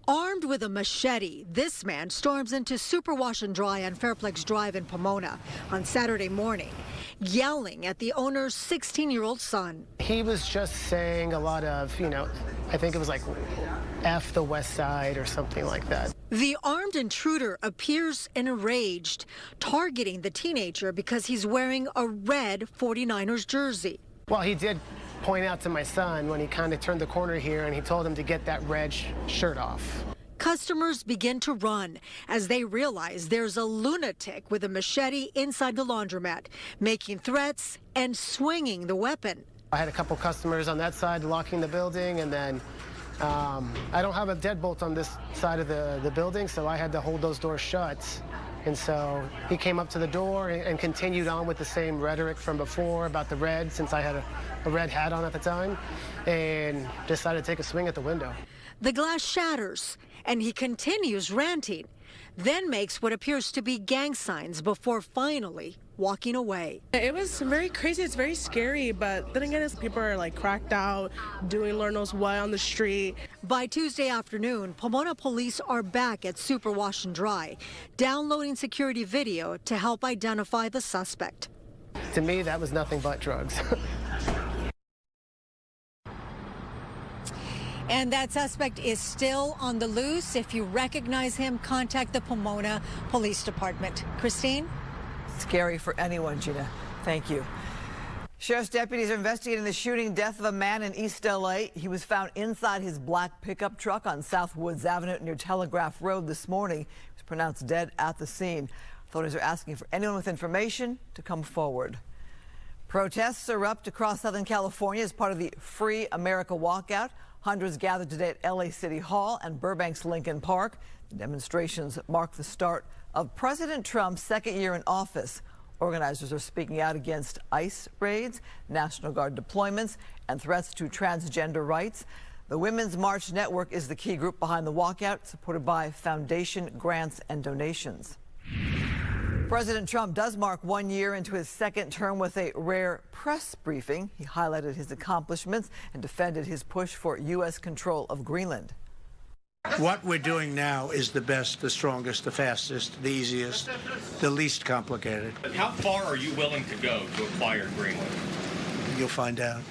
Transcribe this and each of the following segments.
Armed with a machete, this man storms into Super Wash and Dry on Fairplex Drive in Pomona on Saturday morning, yelling at the owner's 16-year-old son. He was just saying a lot of, I think it was like F the West Side or something like that. The armed intruder appears enraged, targeting the teenager because he's wearing a red 49ers jersey. Well, he did point out to my son when he kind of turned the corner here, and he told him to get that red shirt off. Customers begin to run as they realize there's a lunatic with a machete inside the laundromat, making threats and swinging the weapon. I had a couple customers on that side locking the building, and then I don't have a deadbolt on this side of the building, so I had to hold those doors shut. And so he came up to the door and continued on with the same rhetoric from before about the red, since I had a red hat on at the time, and decided to take a swing at the window. The glass shatters, and he continues ranting, then makes what appears to be gang signs before finally walking away. It was very crazy. It's very scary, but then again, people are like cracked out, doing Lord knows what on the street. By Tuesday afternoon, Pomona police are back at Super Wash and Dry, downloading security video to help identify the suspect. To me, that was nothing but drugs. And that suspect is still on the loose. If you recognize him, contact the Pomona Police Department. Christine? Scary for anyone, Gina. Thank you. Sheriff's deputies are investigating the shooting death of a man in East L.A. He was found inside his black pickup truck on South Woods Avenue near Telegraph Road this morning. He was pronounced dead at the scene. Authorities are asking for anyone with information to come forward. Protests erupt across Southern California as part of the Free America walkout. Hundreds gathered today at L.A. City Hall and Burbank's Lincoln Park. The demonstrations mark the start of President Trump's second year in office. Organizers are speaking out against ICE raids, National Guard deployments, and threats to transgender rights. The Women's March Network is the key group behind the walkout, supported by foundation grants and donations. President Trump does mark 1 year into his second term with a rare press briefing. He highlighted his accomplishments and defended his push for U.S. control of Greenland. What we're doing now is the best, the strongest, the fastest, the easiest, the least complicated. How far are you willing to go to acquire Greenland? You'll find out.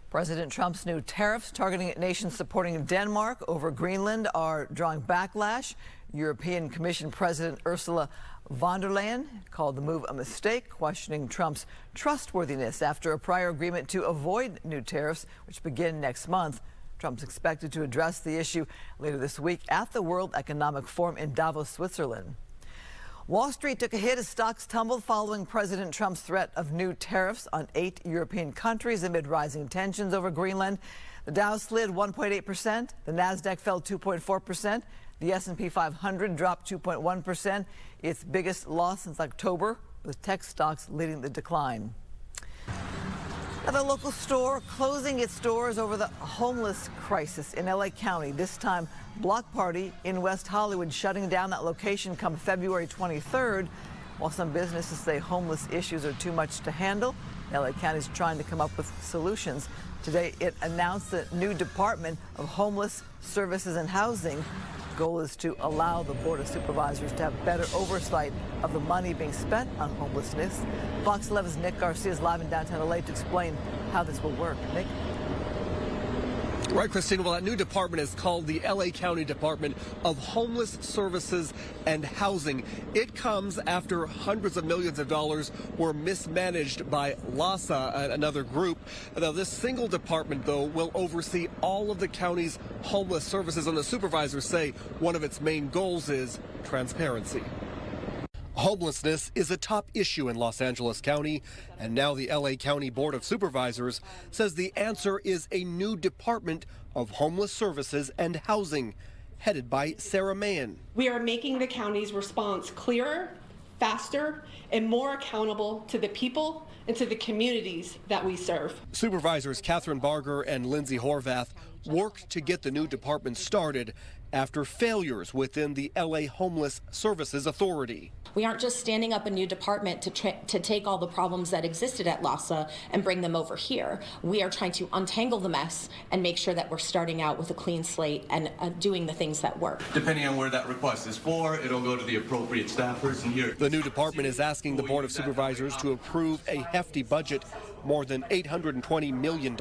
President Trump's new tariffs targeting nations supporting Denmark over Greenland are drawing backlash. European Commission President Ursula von der Leyen called the move a mistake, questioning Trump's trustworthiness after a prior agreement to avoid new tariffs, which begin next month. Trump's expected to address the issue later this week at the World Economic Forum in Davos, Switzerland. Wall Street took a hit as stocks tumbled following President Trump's threat of new tariffs on 8 European countries amid rising tensions over Greenland. The Dow slid 1.8%. The Nasdaq fell 2.4%. The S&P 500 dropped 2.1%, its biggest loss since October, with tech stocks leading the decline. Another local store closing its doors over the homeless crisis in L.A. County. This time, Block Party in West Hollywood shutting down that location come February 23rd. While some businesses say homeless issues are too much to handle, L.A. County is trying to come up with solutions. Today, it announced the new Department of Homeless Services and Housing. The goal is to allow the Board of Supervisors to have better oversight of the money being spent on homelessness. Fox 11's Nic Garcia is live in downtown LA to explain how this will work. Nick? Right, Christina. Well, that new department is called the L.A. County Department of Homeless Services and Housing. It comes after hundreds of millions of dollars were mismanaged by LASA, another group. Now, this single department, though, will oversee all of the county's homeless services, and the supervisors say one of its main goals is transparency. Homelessness is a top issue in Los Angeles County, and now the L.A. County Board of Supervisors says the answer is a new Department of Homeless Services and Housing, headed by Sarah Mann. We are making the county's response clearer, faster, and more accountable to the people and to the communities that we serve. Supervisors Catherine Barger and Lindsay Horvath worked to get the new department started after failures within the LA Homeless Services Authority. We aren't just standing up a new department to take all the problems that existed at LAHSA and bring them over here. We are trying to untangle the mess and make sure that we're starting out with a clean slate and doing the things that work. Depending on where that request is for, it'll go to the appropriate staff person here. The new department is asking the Board of Supervisors to approve a hefty budget, more than $820 million,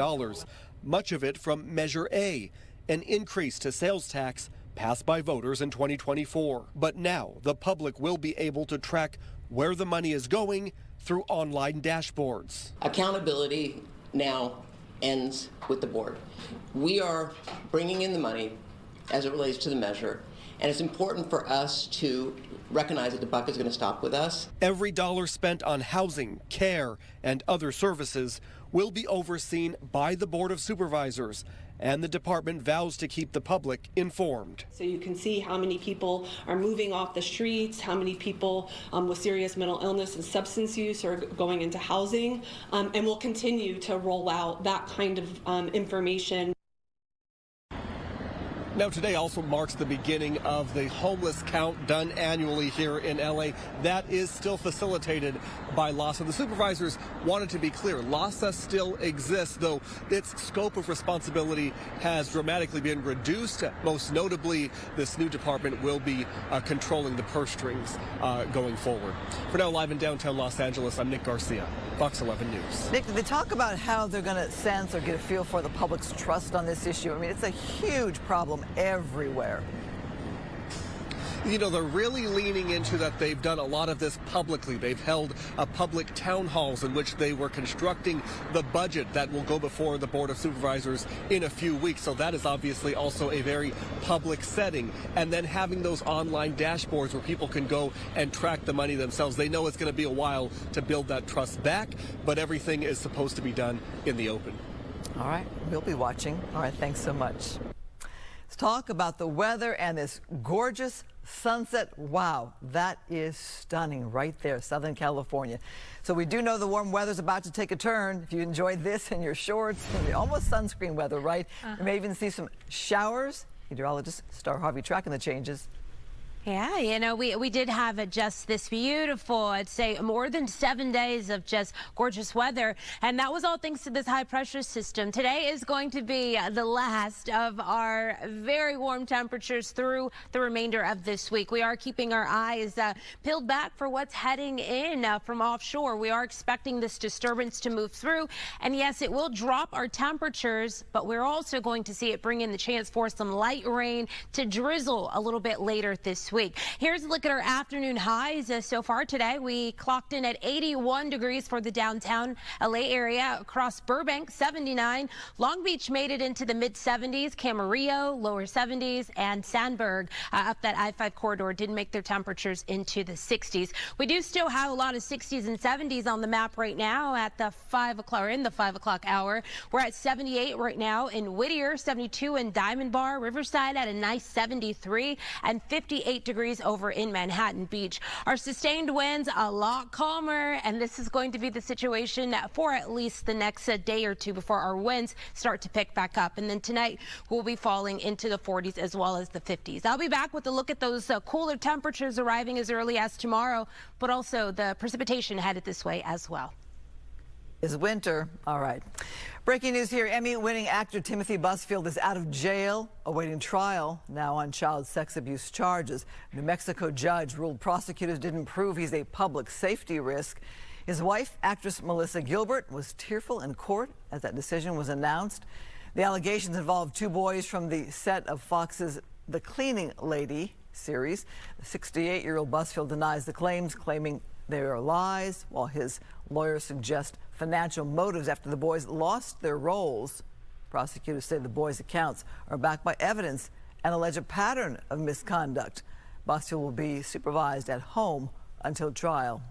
much of it from Measure A, an increase to sales tax passed by voters in 2024. But now the public will be able to track where the money is going through online dashboards. Accountability now ends with the board. We are bringing in the money as it relates to the measure, and it's important for us to recognize that the buck is going to stop with us. Every dollar spent on housing, care, and other services will be overseen by the Board of Supervisors, and the department vows to keep the public informed. So you can see how many people are moving off the streets, how many people with serious mental illness and substance use are going into housing, and we'll continue to roll out that kind of information. Now, today also marks the beginning of the homeless count done annually here in LA. That is still facilitated by LAHSA. The supervisors wanted to be clear. LAHSA still exists, though its scope of responsibility has dramatically been reduced. Most notably, this new department will be controlling the purse strings going forward. For now, live in downtown Los Angeles, I'm Nic Garcia, Fox 11 News. Nick, did they talk about how they're going to sense or get a feel for the public's trust on this issue? I mean, it's a huge problem everywhere. You know, they're really leaning into that. They've done a lot of this publicly. They've held public town halls in which they were constructing the budget that will go before the Board of Supervisors in a few weeks. So that is obviously also a very public setting. And then having those online dashboards where people can go and track the money themselves. They know it's going to be a while to build that trust back, but everything is supposed to be done in the open. All right, we'll be watching. All right, thanks so much. Let's talk about the weather and this gorgeous sunset. Wow, that is stunning right there, Southern California. So we do know the warm weather's about to take a turn. If you enjoyed this in your shorts, almost sunscreen weather, right? You may even see some showers. Meteorologist Star Harvey tracking the changes. Yeah, you know, we did have just this beautiful, I'd say more than 7 days of just gorgeous weather. And that was all thanks to this high pressure system. Today is going to be the last of our very warm temperatures through the remainder of this week. We are keeping our eyes peeled back for what's heading in from offshore. We are expecting this disturbance to move through. And yes, it will drop our temperatures, but we're also going to see it bring in the chance for some light rain to drizzle a little bit later this week. Here's a look at our afternoon highs. So far today, we clocked in at 81 degrees for the downtown LA area. Across Burbank, 79. Long Beach made it into the mid-70s. Camarillo, lower 70s. And Sandburg, up that I-5 corridor, did make their temperatures into the 60s. We do still have a lot of 60s and 70s on the map right now at the 5 o'clock, or in the 5 o'clock hour. We're at 78 right now in Whittier, 72 in Diamond Bar, Riverside at a nice 73, and 58 degrees over in Manhattan Beach. Our sustained winds a lot calmer, and this is going to be the situation for at least the next day or two before our winds start to pick back up. And then tonight we'll be falling into the 40s as well as the 50s. I'll be back with a look at those cooler temperatures arriving as early as tomorrow, but also the precipitation headed this way as well. Is winter. All right. Breaking news here. Emmy-winning actor Timothy Busfield is out of jail, awaiting trial now on child sex abuse charges. New Mexico judge ruled prosecutors didn't prove he's a public safety risk. His wife, actress Melissa Gilbert, was tearful in court as that decision was announced. The allegations involved two boys from the set of Fox's The Cleaning Lady series. The 68-year-old Busfield denies the claims, claiming they are lies, while his lawyers suggest financial motives after the boys lost their roles. Prosecutors say the boys' accounts are backed by evidence and allege a pattern of misconduct. Busfield will be supervised at home until trial.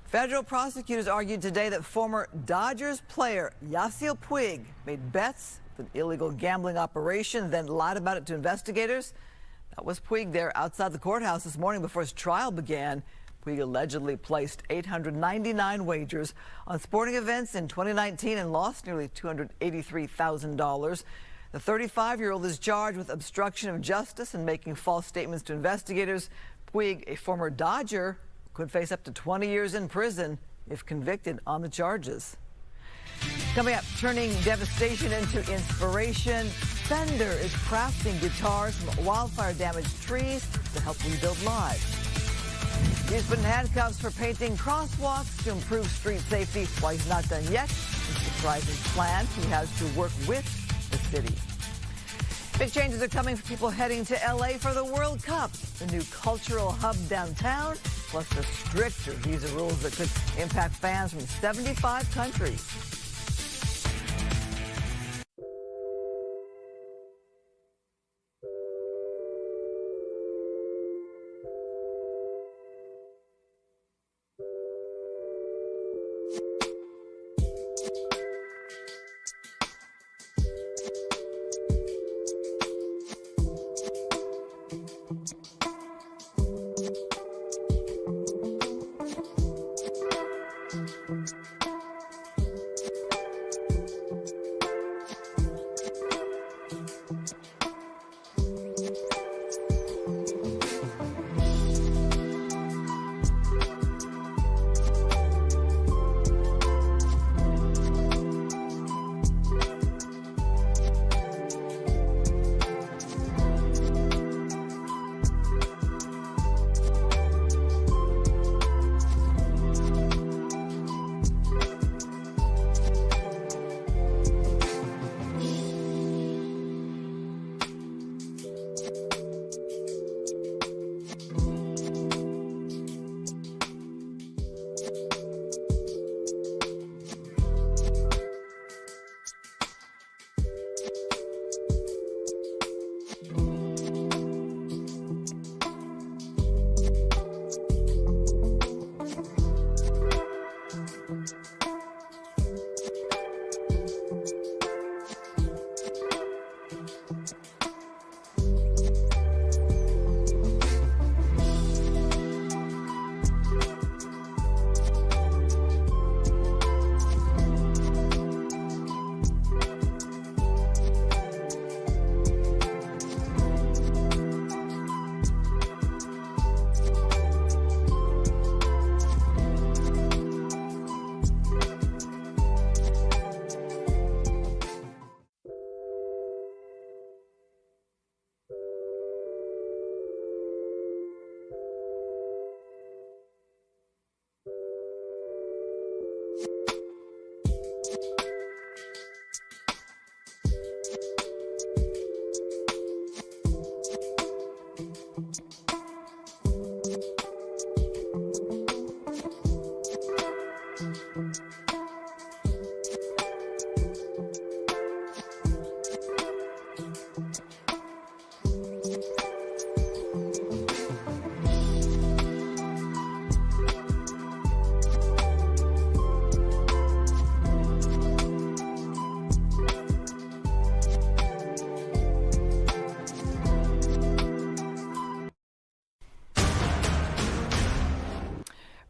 Federal prosecutors argued today that former Dodgers player Yasiel Puig made bets with an illegal gambling operation, then lied about it to investigators. That was Puig there outside the courthouse this morning before his trial began. Puig allegedly placed 899 wagers on sporting events in 2019 and lost nearly $283,000. The 35-year-old is charged with obstruction of justice and making false statements to investigators. Puig, a former Dodger, could face up to 20 years in prison if convicted on the charges. Coming up, turning devastation into inspiration. Fender is crafting guitars from wildfire-damaged trees to help rebuild lives. He's put in handcuffs for painting crosswalks to improve street safety. While he's not done yet, he's surprising plan he has to work with the city. Big changes are coming for people heading to LA for the World Cup. The new cultural hub downtown, plus the stricter visa rules that could impact fans from 75 countries.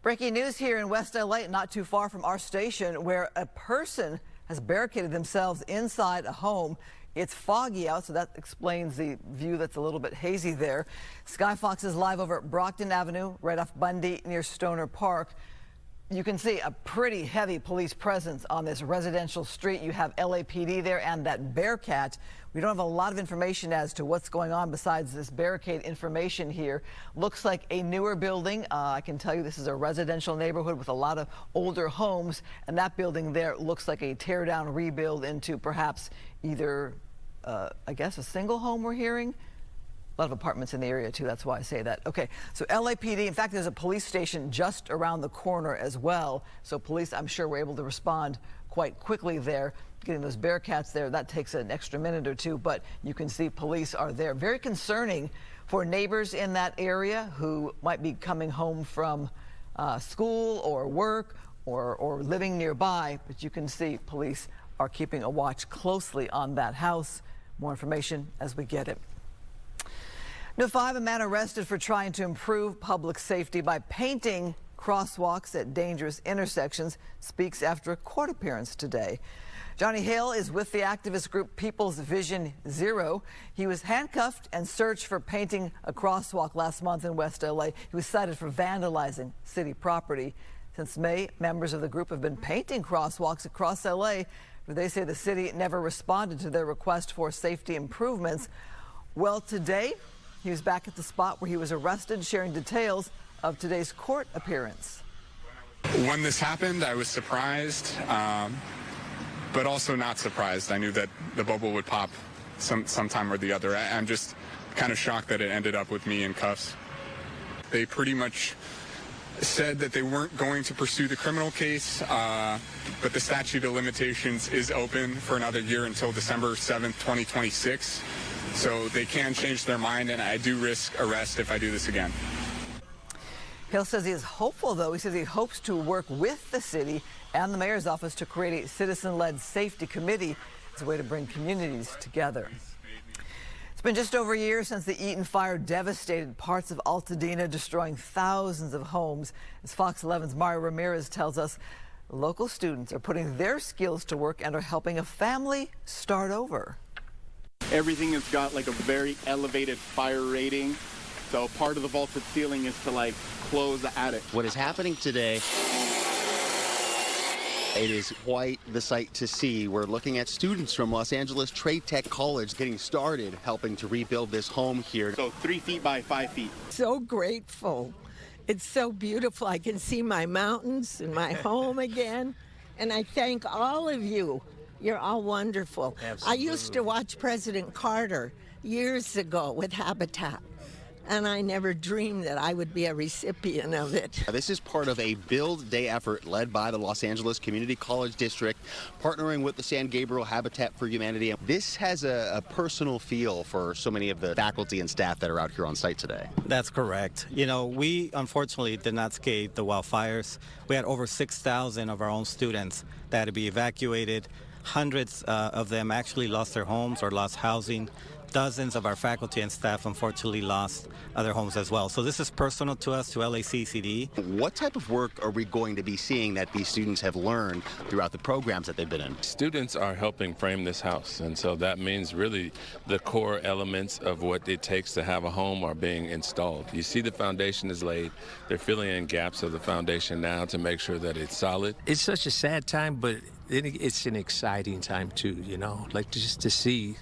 Breaking news here in West LA, not too far from our station, where a person has barricaded themselves inside a home. It's foggy out, so that explains the view that's a little bit hazy there. Sky Fox is live over at Brockton Avenue, right off Bundy near Stoner Park. You can see a pretty heavy police presence on this residential street. You have LAPD there and that Bearcat. We don't have a lot of information as to what's going on besides this barricade information here. Looks like a newer building. I can tell you this is a residential neighborhood with a lot of older homes, and that building there looks like a tear down rebuild into perhaps either, I guess, a single home we're hearing. A lot of apartments in the area, too. That's why I say that. Okay, so LAPD, in fact, there's a police station just around the corner as well. So police, I'm sure, were able to respond quite quickly there. Getting those Bearcats there, that takes an extra minute or two, but you can see police are there. Very concerning for neighbors in that area who might be coming home from school or work or living nearby. But you can see police are keeping a watch closely on that house. More information as we get it. No. 5, a man arrested for trying to improve public safety by painting crosswalks at dangerous intersections speaks after a court appearance today. Johnny Hale is with the activist group People's Vision Zero. He was handcuffed and searched for painting a crosswalk last month in West LA. He was cited for vandalizing city property. Since May, members of the group have been painting crosswalks across LA, but they say the city never responded to their request for safety improvements. Well, today, he was back at the spot where he was arrested, sharing details of today's court appearance. When this happened, I was surprised, but also not surprised. I knew that the bubble would pop sometime or the other. I'm just kind of shocked that it ended up with me in cuffs. They pretty much said that they weren't going to pursue the criminal case, but the statute of limitations is open for another year until December 7th, 2026. So they can change their mind, and I do risk arrest if I do this again. Hill says he is hopeful, though. He says he hopes to work with the city and the mayor's office to create a citizen-led safety committee as a way to bring communities together. It's been just over a year since the Eaton fire devastated parts of Altadena, destroying thousands of homes. As Fox 11's Mario Ramirez tells us, local students are putting their skills to work and are helping a family start over. Everything has got like a very elevated fire rating. So part of the vaulted ceiling is to like close the attic. What is happening today, it is quite the sight to see. We're looking at students from Los Angeles Trade Tech College getting started, helping to rebuild this home here. So 3 feet by 5 feet. So grateful. It's so beautiful. I can see my mountains and my home again. And I thank all of you. You're all wonderful. Absolutely. I used to watch President Carter years ago with Habitat, and I never dreamed that I would be a recipient of it. This is part of a Build Day effort led by the Los Angeles Community College District, partnering with the San Gabriel Habitat for Humanity. This has a personal feel for so many of the faculty and staff that are out here on site today. That's correct. You know, we unfortunately did not escape the wildfires. We had over 6,000 of our own students that had to be evacuated. Hundreds of them actually lost their homes or lost housing. Dozens of our faculty and staff unfortunately lost their homes as well. So this is personal to us, to LACCD. What type of work are we going to be seeing that these students have learned throughout the programs that they've been in? Students are helping frame this house, and so that means really the core elements of what it takes to have a home are being installed. You see the foundation is laid. They're filling in gaps of the foundation now to make sure that it's solid. It's such a sad time, but it's an exciting time too, you know, like just to see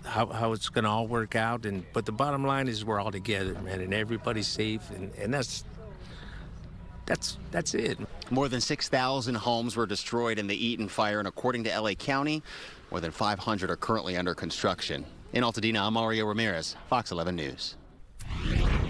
how it's going to all work out. But the bottom line is we're all together, man, and everybody's safe, and that's it. More than 6,000 homes were destroyed in the Eaton fire, and according to LA County, more than 500 are currently under construction. In Altadena, I'm Mario Ramirez, Fox 11 News.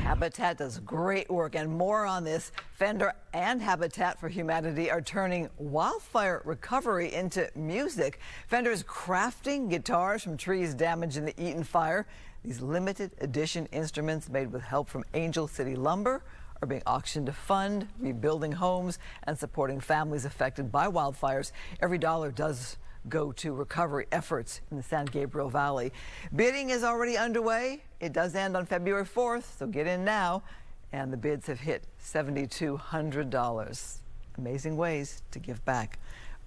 Habitat does great work, and more on this. Fender and Habitat for Humanity are turning wildfire recovery into music. Fender is crafting guitars from trees damaged in the Eaton fire. These limited edition instruments, made with help from Angel City Lumber, are being auctioned to fund rebuilding homes and supporting families affected by wildfires. Every dollar does go to recovery efforts in the San Gabriel Valley. Bidding is already underway. It does end on February 4th, so get in now. And the bids have hit $7,200. Amazing ways to give back.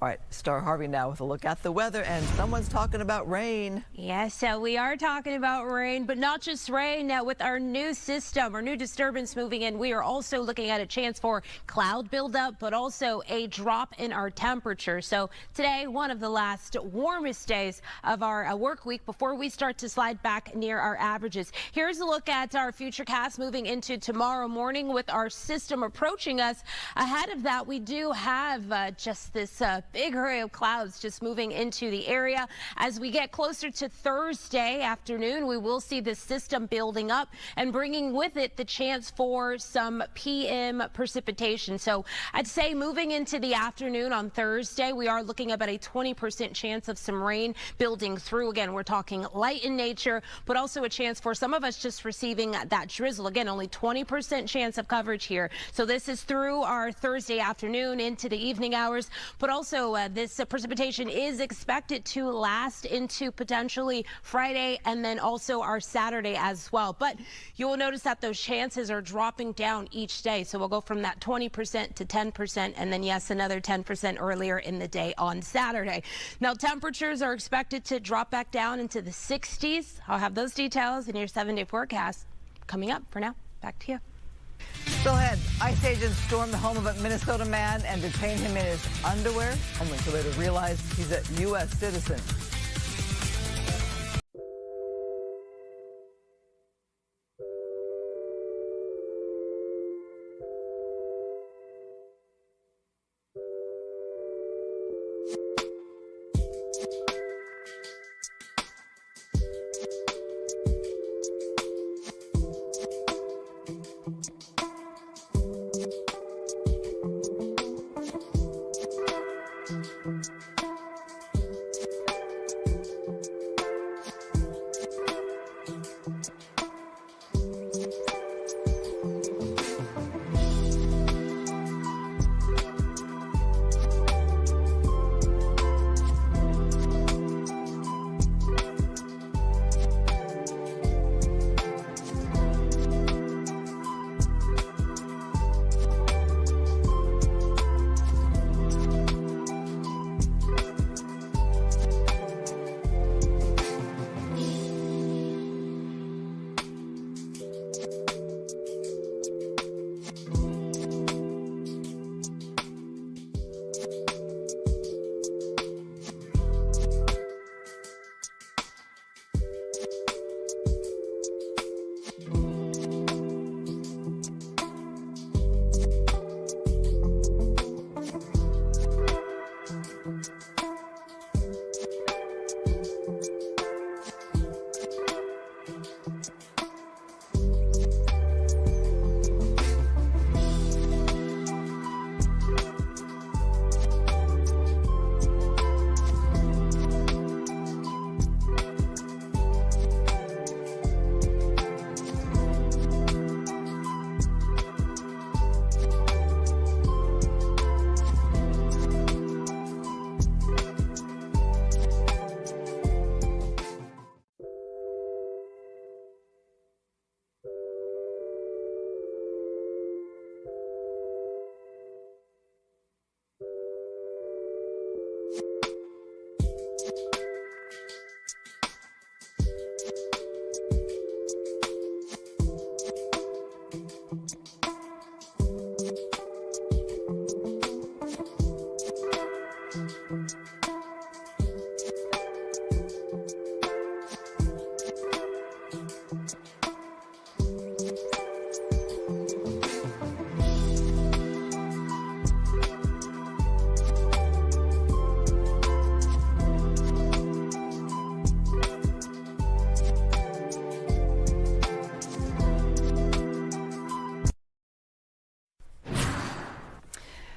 All right, Star Harvey now with a look at the weather, and someone's talking about rain. Yes, so we are talking about rain, but not just rain. Now, with our new system, our new disturbance moving in, we are also looking at a chance for cloud buildup, but also a drop in our temperature. So today, one of the last warmest days of our work week before we start to slide back near our averages. Here's a look at our futurecast moving into tomorrow morning with our system approaching us. Ahead of that, we do have just this big array of clouds just moving into the area. As we get closer to Thursday afternoon, we will see this system building up and bringing with it the chance for some PM precipitation. So I'd say moving into the afternoon on Thursday, we are looking about a 20% chance of some rain building through. Again, we're talking light in nature, but also a chance for some of us just receiving that drizzle. Again, only 20% chance of coverage here. So this is through our Thursday afternoon into the evening hours, but also also, this precipitation is expected to last into potentially Friday and then also our Saturday as well. But you will notice that those chances are dropping down each day. So we'll go from that 20% to 10%, and then, yes, another 10% earlier in the day on Saturday. Now, temperatures are expected to drop back down into the 60s. I'll have those details in your 7-day forecast coming up. For now, back to you. Still ahead, ICE agents stormed the home of a Minnesota man and detained him in his underwear, only to later realize he's a U.S. citizen.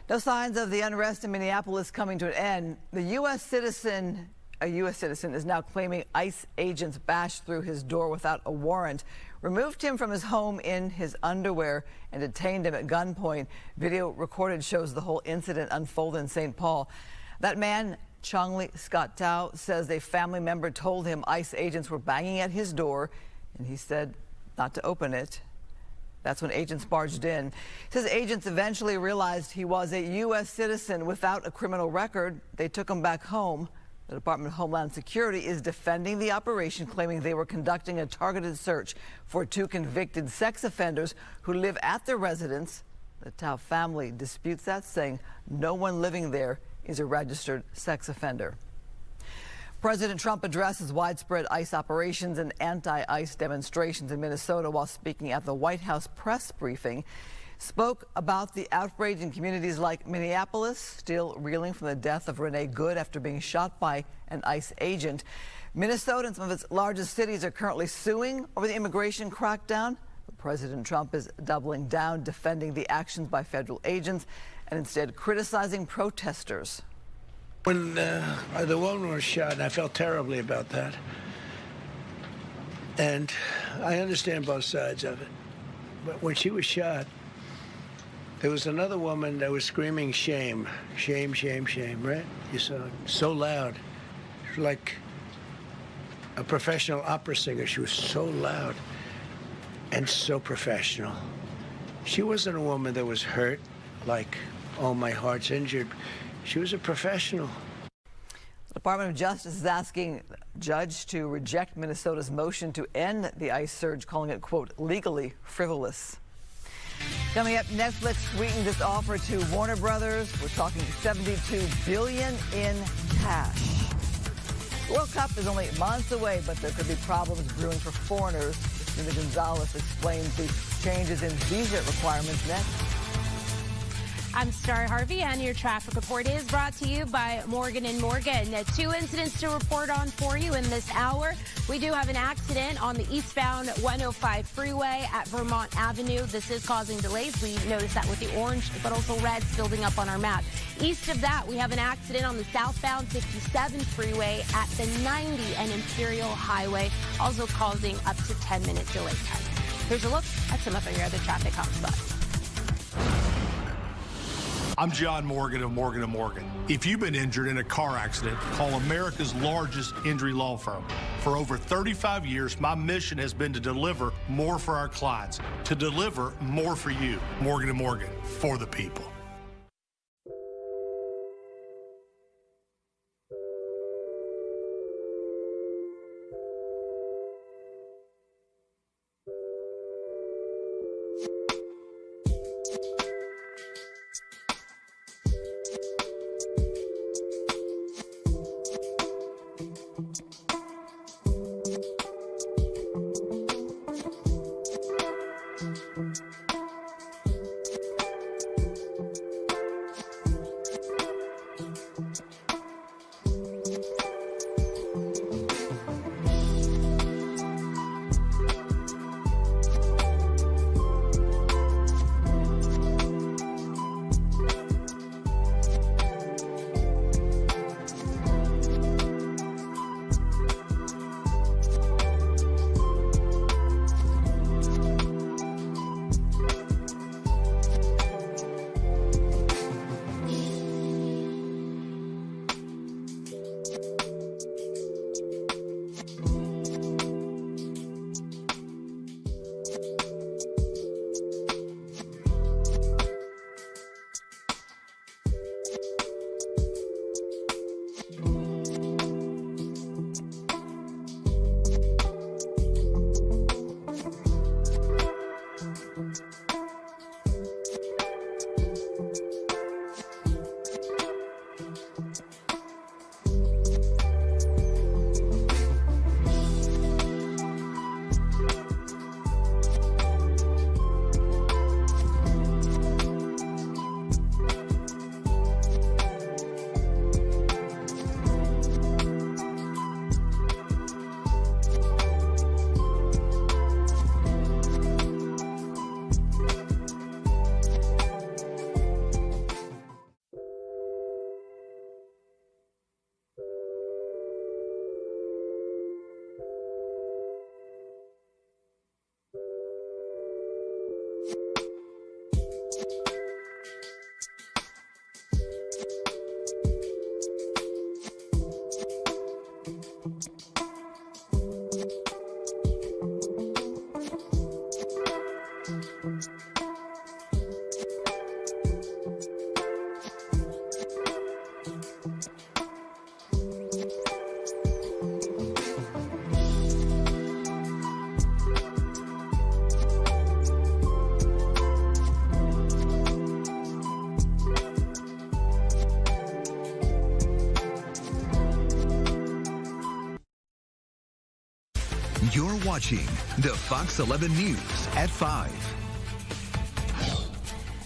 No signs of the unrest in Minneapolis coming to an end. A U.S. citizen is now claiming ICE agents bashed through his door without a warrant, removed him from his home in his underwear, and detained him at gunpoint. Video recorded shows the whole incident unfold in St. Paul. That man, Chongli Scott Tao, says a family member told him ICE agents were banging at his door, and he said not to open it. That's when agents barged in. Says agents eventually realized he was a U.S. citizen without a criminal record. They took him back home. The Department of Homeland Security is defending the operation, claiming they were conducting a targeted search for 2 convicted sex offenders who live at their residence. The Tao family disputes that, saying no one living there is a registered sex offender. President Trump addresses widespread ICE operations and anti-ICE demonstrations in Minnesota while speaking at the White House press briefing. Spoke about the outrage in communities like Minneapolis, still reeling from the death of Renee Good after being shot by an ICE agent. Minnesota and some of its largest cities are currently suing over the immigration crackdown. President Trump is doubling down, defending the actions by federal agents and instead criticizing protesters. When the woman was shot, I felt terribly about that. And I understand both sides of it. But when she was shot, There was another woman that was screaming shame, shame, shame, shame, right? You saw it. So loud. She was like a professional opera singer. She was so loud and so professional. She wasn't a woman that was hurt, like, oh, my heart's injured. She was a professional. The Department of Justice is asking a judge to reject Minnesota's motion to end the ICE surge, calling it, quote, legally frivolous. Coming up, Netflix sweetened its offer to Warner Brothers. We're talking $72 billion in cash. The World Cup is only months away, but there could be problems brewing for foreigners. Nic Gonzalez explains the changes in visa requirements next. I'm Star Harvey, and your traffic report is brought to you by Morgan & Morgan. 2 incidents to report on for you in this hour. We do have an accident on the eastbound 105 freeway at Vermont Avenue. This is causing delays. We noticed that with the orange, but also reds building up on our map. East of that, we have an accident on the southbound 57 freeway at the 90 and Imperial Highway, also causing up to 10-minute delay time. Here's a look at some of your other traffic hotspots. I'm John Morgan of Morgan & Morgan. If you've been injured in a car accident, call America's largest injury law firm. For over 35 years, my mission has been to deliver more for our clients, to deliver more for you. Morgan & Morgan, for the people. You're watching the Fox 11 News at 5.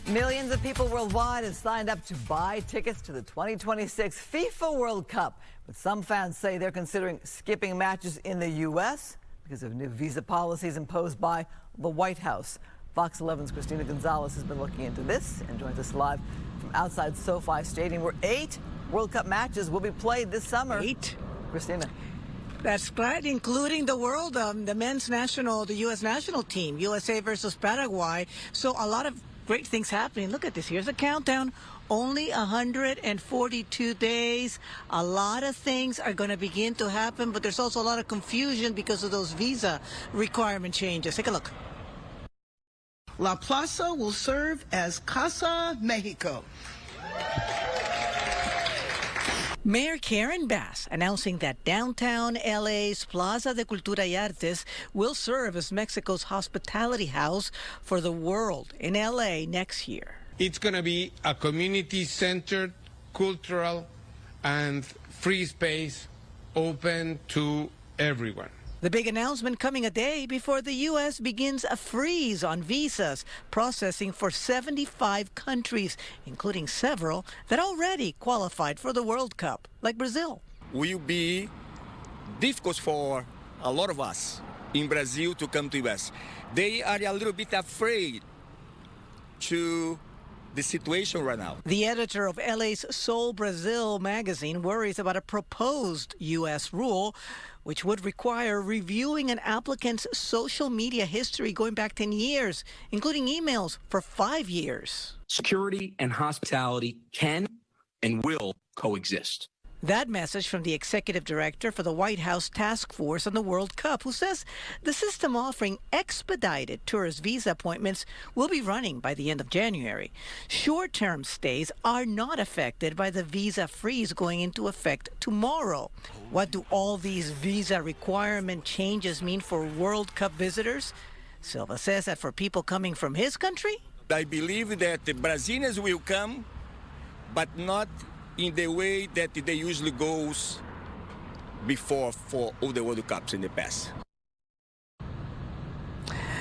Millions of people worldwide have signed up to buy tickets to the 2026 FIFA World Cup. But some fans say they're considering skipping matches in the U.S. because of new visa policies imposed by the White House. Fox 11's Christina Gonzalez has been looking into this and joins us live from outside SoFi Stadium, where 8 World Cup matches will be played this summer. 8? Christina. That's right, including the men's national, the U.S. national team, USA versus Paraguay. So a lot of great things happening. Look at this. Here's a countdown. Only 142 days. A lot of things are going to begin to happen, but there's also a lot of confusion because of those visa requirement changes. Take a look. La Plaza will serve as Casa Mexico. Mayor Karen Bass announcing that downtown LA's Plaza de Cultura y Artes will serve as Mexico's hospitality house for the world in LA next year. It's going to be a community-centered, cultural, and free space open to everyone. The big announcement coming a day before the U.S. begins a freeze on visas processing for 75 countries, including several that already qualified for the World Cup, like Brazil. Will be difficult for a lot of us in Brazil to come to U.S. They are a little bit afraid to the situation right now. The editor of LA's Sol Brazil magazine worries about a proposed U.S. rule which would require reviewing an applicant's social media history going back 10 years, including emails for 5 years. Security and hospitality can and will coexist. That message from the executive director for the White House Task Force on the World Cup, who says the system offering expedited tourist visa appointments will be running by the end of January. Short-term stays are not affected by the visa freeze going into effect tomorrow. What do all these visa requirement changes mean for World Cup visitors? Silva says that for people coming from his country, I believe that the Brazilians will come, but not in the way that they usually goes before for all the World Cups in the past.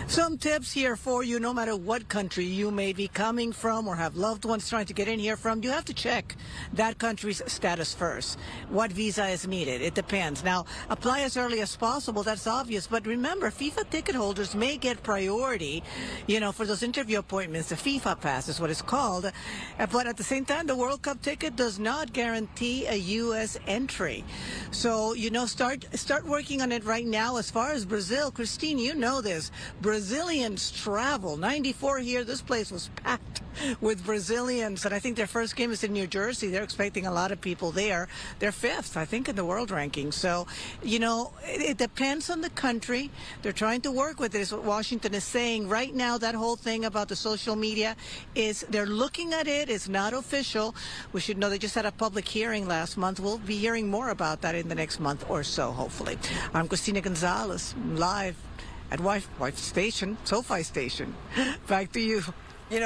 Some tips here for you. No matter what country you may be coming from or have loved ones trying to get in here from, you have to check that country's status first. What visa is needed? It depends. Now, apply as early as possible. That's obvious. But remember, FIFA ticket holders may get priority, for those interview appointments. The FIFA pass is what it's called. But at the same time, the World Cup ticket does not guarantee a U.S. entry. So, start working on it right now. As far as Brazil, Christine, you know this. Brazilians travel. 94 here. This place was packed with Brazilians. And I think their first game is in New Jersey. They're expecting a lot of people there. They're 5th, I think, in the world ranking. So, it depends on the country. They're trying to work with it, is what Washington is saying. Right now, that whole thing about the social media is they're looking at it. It's not official. We should know they just had a public hearing last month. We'll be hearing more about that in the next month or so, hopefully. I'm Christina Gonzalez, live at SoFi Station. Back to you.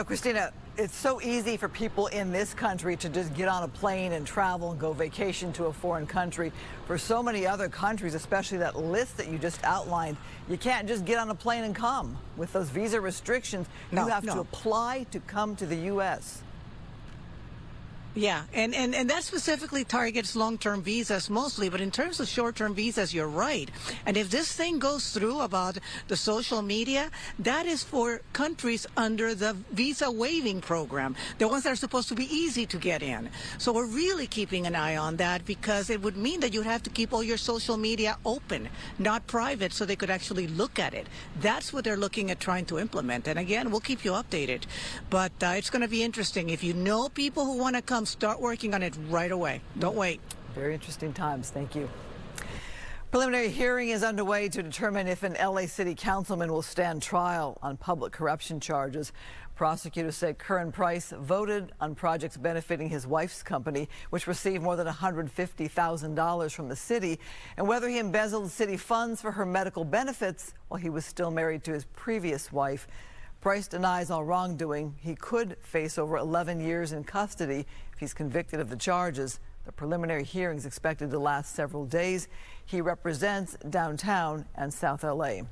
Christina, it's so easy for people in this country to just get on a plane and travel and go vacation to a foreign country. For so many other countries, especially that list that you just outlined, you can't just get on a plane and come. With those visa restrictions, you have to apply to come to the U.S. Yeah, and that specifically targets long-term visas mostly, but in terms of short-term visas, you're right. And if this thing goes through about the social media, that is for countries under the visa waiving program, the ones that are supposed to be easy to get in. So we're really keeping an eye on that, because it would mean that you'd have to keep all your social media open, not private, so they could actually look at it. That's what they're looking at trying to implement. And again, we'll keep you updated. But it's going to be interesting. If you know people who want to come, start working on it right away. Don't wait. Very interesting times. Thank you. Preliminary hearing is underway to determine if an LA City councilman will stand trial on public corruption charges. Prosecutors say Curran Price voted on projects benefiting his wife's company, which received more than $150,000 from the city, and whether he embezzled city funds for her medical benefits while he was still married to his previous wife. Price denies all wrongdoing. He could face over 11 years in custody if he's convicted of the charges. The preliminary hearing is expected to last several days. He represents downtown and South LA.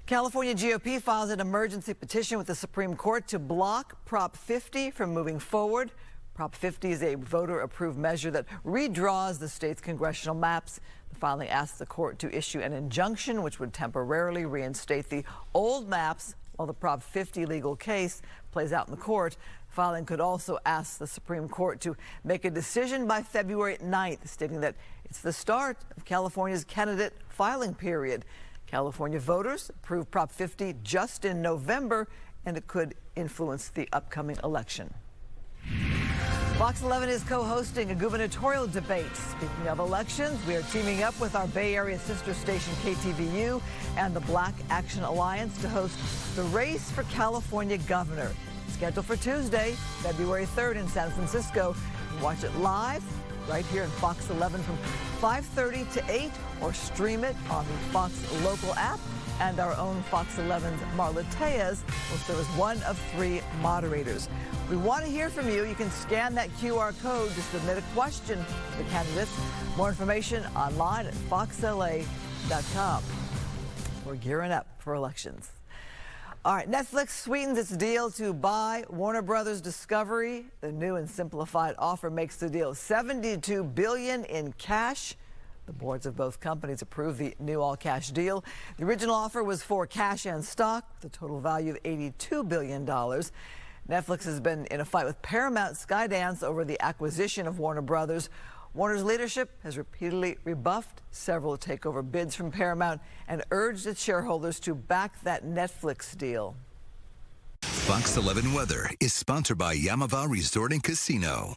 California GOP files an emergency petition with the Supreme Court to block Prop 50 from moving forward. Prop 50 is a voter-approved measure that redraws the state's congressional maps. The filing asks the court to issue an injunction which would temporarily reinstate the old maps while the Prop 50 legal case plays out in the court. Filing could also ask the Supreme Court to make a decision by February 9th, stating that it's the start of California's candidate filing period. California voters approved Prop 50 just in November. and it could influence the upcoming election. Fox 11 is co-hosting a gubernatorial debate. Speaking of elections, we are teaming up with our Bay Area sister station KTVU and the Black Action Alliance to host the race for California governor. Scheduled for Tuesday, February 3rd in San Francisco. You can watch it live right here in Fox 11 from 5:30 to 8 or stream it on the Fox local app. And our own Fox 11's Marla Tejas will serve as one of 3 moderators. We want to hear from you. You can scan that QR code to submit a question to the candidates. More information online at foxla.com. We're gearing up for elections. All right, Netflix sweetens its deal to buy Warner Brothers Discovery. The new and simplified offer makes the deal $72 billion in cash. The boards of both companies approved the new all-cash deal. The original offer was for cash and stock, with a total value of $82 billion. Netflix has been in a fight with Paramount Skydance over the acquisition of Warner Brothers. Warner's leadership has repeatedly rebuffed several takeover bids from Paramount and urged its shareholders to back that Netflix deal. Fox 11 Weather is sponsored by Yamava Resort and Casino.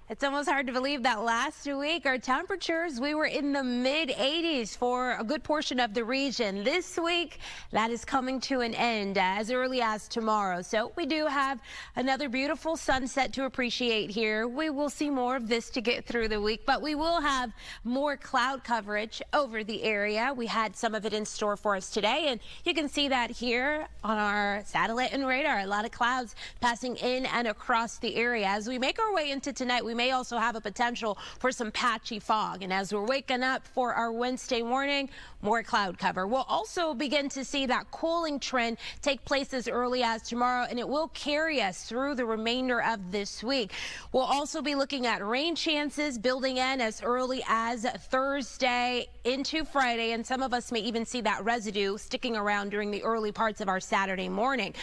It's almost hard to believe that last week our temperatures, we were in the mid-80s for a good portion of the region. This week, that is coming to an end as early as tomorrow. So we do have another beautiful sunset to appreciate here. We will see more of this to get through the week, but we will have more cloud coverage over the area. We had some of it in store for us today, and you can see that here on our satellite and radar. A lot of clouds passing in and across the area. As we make our way into tonight, we may also have a potential for some patchy fog. And as we're waking up for our Wednesday morning, more cloud cover. We'll also begin to see that cooling trend take place as early as tomorrow, and it will carry us through the remainder of this week. We'll also be looking at rain chances building in as early as Thursday into Friday, and some of us may even see that residue sticking around during the early parts of our Saturday morning.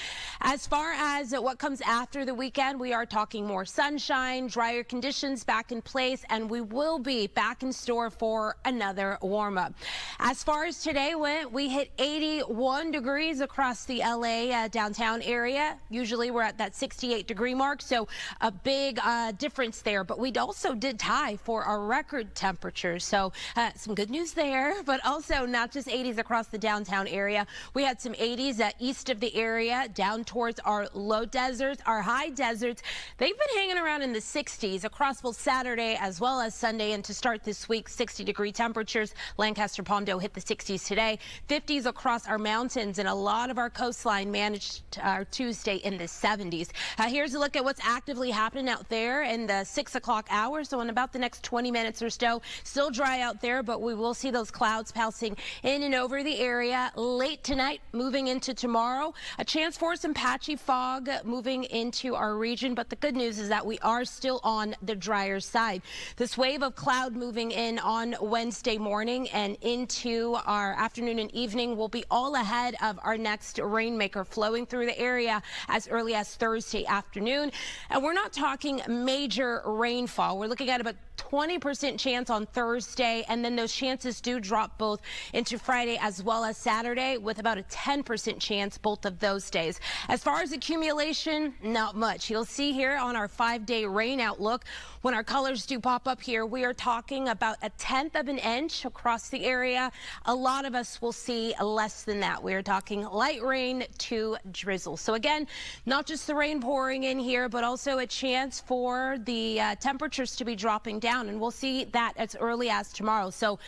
As far as what comes after the weekend, we are talking more sunshine, drier conditions back in place, and we will be back in store for another warm-up. As far as today went, we hit 81 degrees across the LA downtown area. Usually we're at that 68-degree mark, so a big difference there. But we also did tie for our record temperatures, so some good news there. But also not just 80s across the downtown area. We had some 80s east of the area, down towards our low deserts, our high deserts. They've been hanging around in the 60s across both Saturday as well as Sunday, and to start this week, 60-degree temperatures. Lancaster, Palmdale hit the 60s today, 50s across our mountains, and a lot of our coastline managed our Tuesday in the 70s. Here's a look at what's actively happening out there in the 6 o'clock hour. So in about the next 20 minutes or so, still dry out there, but we will see those clouds passing in and over the area late tonight, moving into tomorrow. A chance for some patchy fog moving into our region, but the good news is that we are still on the drier side. This wave of cloud moving in on Wednesday morning and into our afternoon and evening will be all ahead of our next rainmaker flowing through the area as early as Thursday afternoon. And we're not talking major rainfall. We're looking at about 20% chance on Thursday, and then those chances do drop both into Friday as well as Saturday, with about a 10% chance both of those days. As far as accumulation, not much. You'll see here on our 5-day rain outlook, when our colors do pop up here, we are talking about a 1/10 of an inch across the area. A lot of us will see less than that. We are talking light rain to drizzle. So again, not just the rain pouring in here, but also a chance for the temperatures to be dropping down, and we'll see that as early as tomorrow. So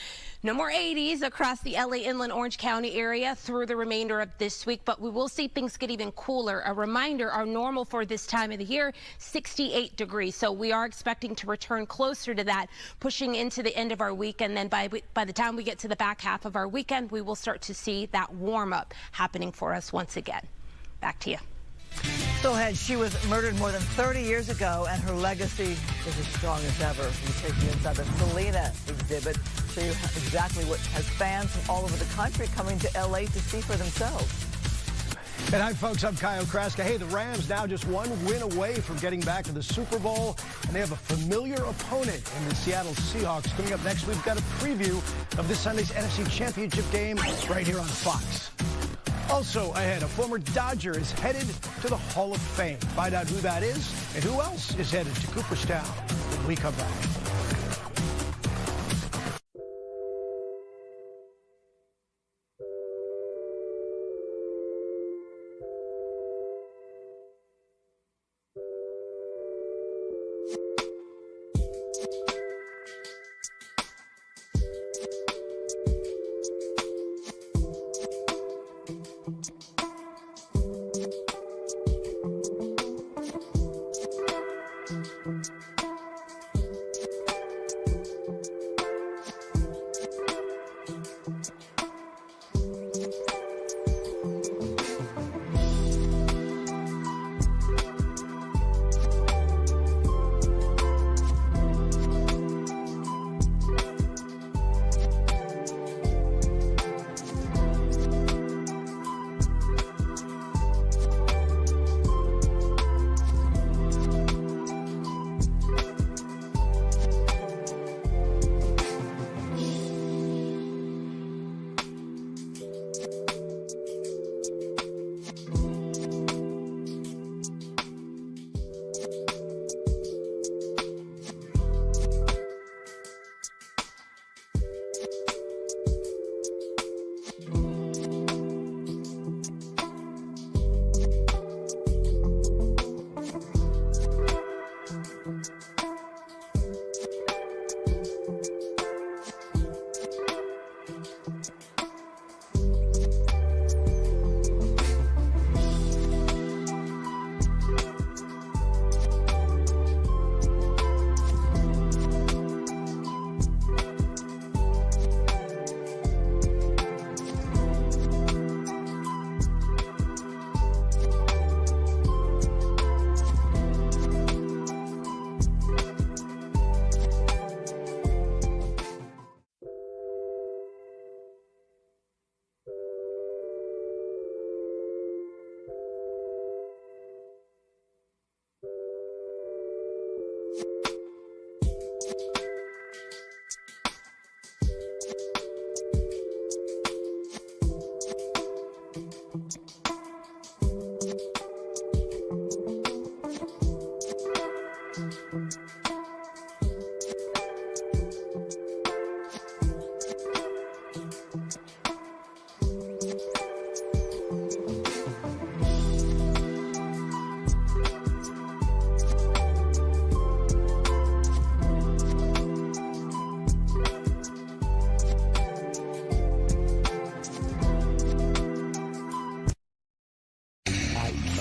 no more 80s across the LA Inland Orange County area through the remainder of this week, but we will see things get even cooler. A reminder, our normal for this time of the year, 68 degrees. So we are expecting to return closer to that, pushing into the end of our week, and then by the time we get to the back half of our weekend, we will start to see that warm up happening for us once again. Back to you. Still ahead, she was murdered more than 30 years ago, and her legacy is as strong as ever. We take you inside the Selena exhibit, show you exactly what has fans from all over the country coming to LA to see for themselves. And hi, folks. I'm Kyle Kraska. Hey, the Rams now just one win away from getting back to the Super Bowl, and they have a familiar opponent in the Seattle Seahawks. Coming up next, we've got a preview of this Sunday's NFC Championship game right here on Fox. Also ahead, a former Dodger is headed to the Hall of Fame. Find out who that is and who else is headed to Cooperstown when we come back.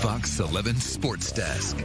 Fox 11 Sports Desk.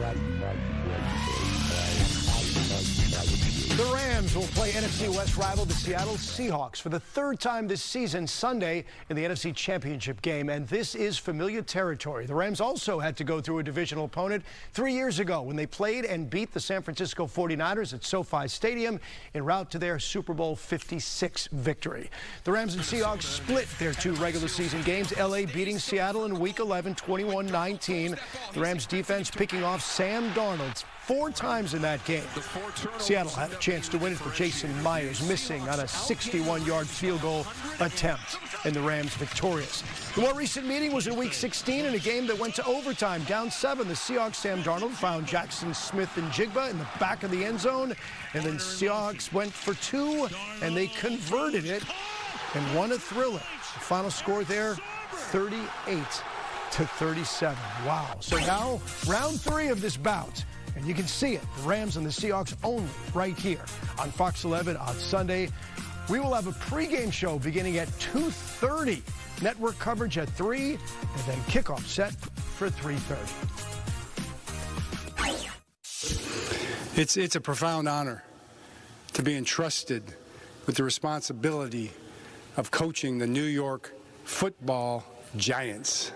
The Rams will play NFC West rival the Seattle Seahawks for the third time this season Sunday in the NFC Championship game, and this is familiar territory. The Rams also had to go through a divisional opponent 3 years ago when they played and beat the San Francisco 49ers at SoFi Stadium en route to their Super Bowl 56 victory. The Rams and Seahawks split their two regular season games, L.A. beating Seattle in Week 11 21-19. The Rams defense picking off Sam Darnold 4 times in that game. Seattle had a chance to win it, but Jason Myers missing on a 61-yard field goal attempt, and the Rams victorious. The more recent meeting was in Week 16 in a game that went to overtime. Down 7, the Seahawks' Sam Darnold found Jackson Smith and Jigba in the back of the end zone, and then Seahawks went for 2, and they converted it and won a thriller. The final score there, 38-37. Wow. So now, round 3 of this bout. And you can see it, the Rams and the Seahawks only right here on Fox 11 on Sunday. We will have a pregame show beginning at 2:30. Network coverage at 3, and then kickoff set for 3:30. It's a profound honor to be entrusted with the responsibility of coaching the New York Football Giants.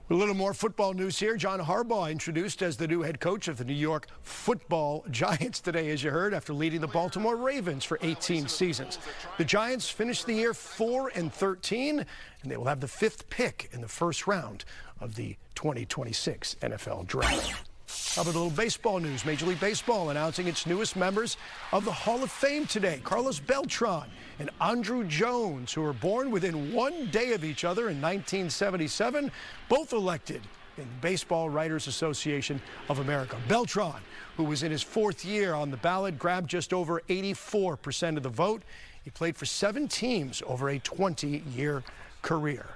A little more football news here. John Harbaugh introduced as the new head coach of the New York Football Giants today, as you heard, after leading the Baltimore Ravens for 18 seasons. The Giants finished the year 4-13, and they will have the 5th pick in the first round of the 2026 NFL Draft. How about a little baseball news? Major League Baseball announcing its newest members of the Hall of Fame today. Carlos Beltran and Andruw Jones, who were born within 1 day of each other in 1977, both elected in the Baseball Writers Association of America. Beltran, who was in his 4th year on the ballot, grabbed just over 84% of the vote. He played for 7 teams over a 20-year career.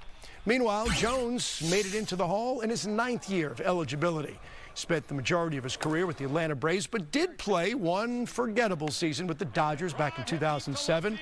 Meanwhile, Jones made it into the Hall in his 9th year of eligibility. He spent the majority of his career with the Atlanta Braves, but did play one forgettable season with the Dodgers back in 2007.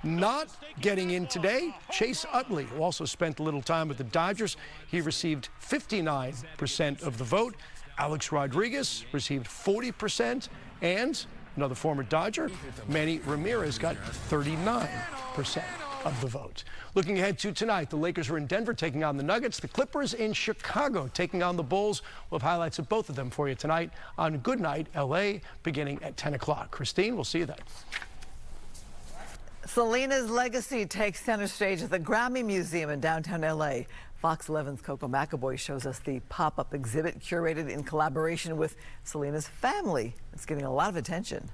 Not getting in today, Chase Utley, who also spent a little time with the Dodgers. He received 59% of the vote. Alex Rodriguez received 40%, and another former Dodger, Manny Ramirez, got 39% of the vote. Looking ahead to tonight, the Lakers are in Denver taking on the Nuggets. The Clippers in Chicago taking on the Bulls. We'll have highlights of both of them for you tonight on Good Night LA, beginning at 10 o'clock. Christine, we'll see you then. Selena's legacy takes center stage at the Grammy Museum in downtown LA. Fox 11's Coco McAvoy shows us the pop-up exhibit curated in collaboration with Selena's family. It's getting a lot of attention.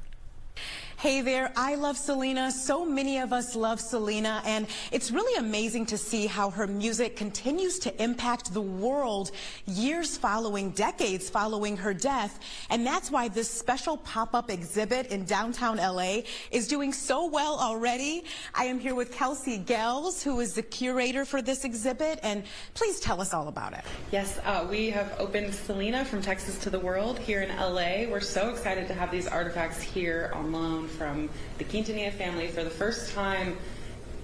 Hey there, I love Selena. So many of us love Selena, and it's really amazing to see how her music continues to impact the world decades following her death. And that's why this special pop-up exhibit in downtown LA is doing so well already. I am here with Kelsey Gels, who is the curator for this exhibit, and please tell us all about it. Yes, we have opened Selena from Texas to the world here in LA. We're so excited to have these artifacts here on loan from the Quintanilla family for the first time.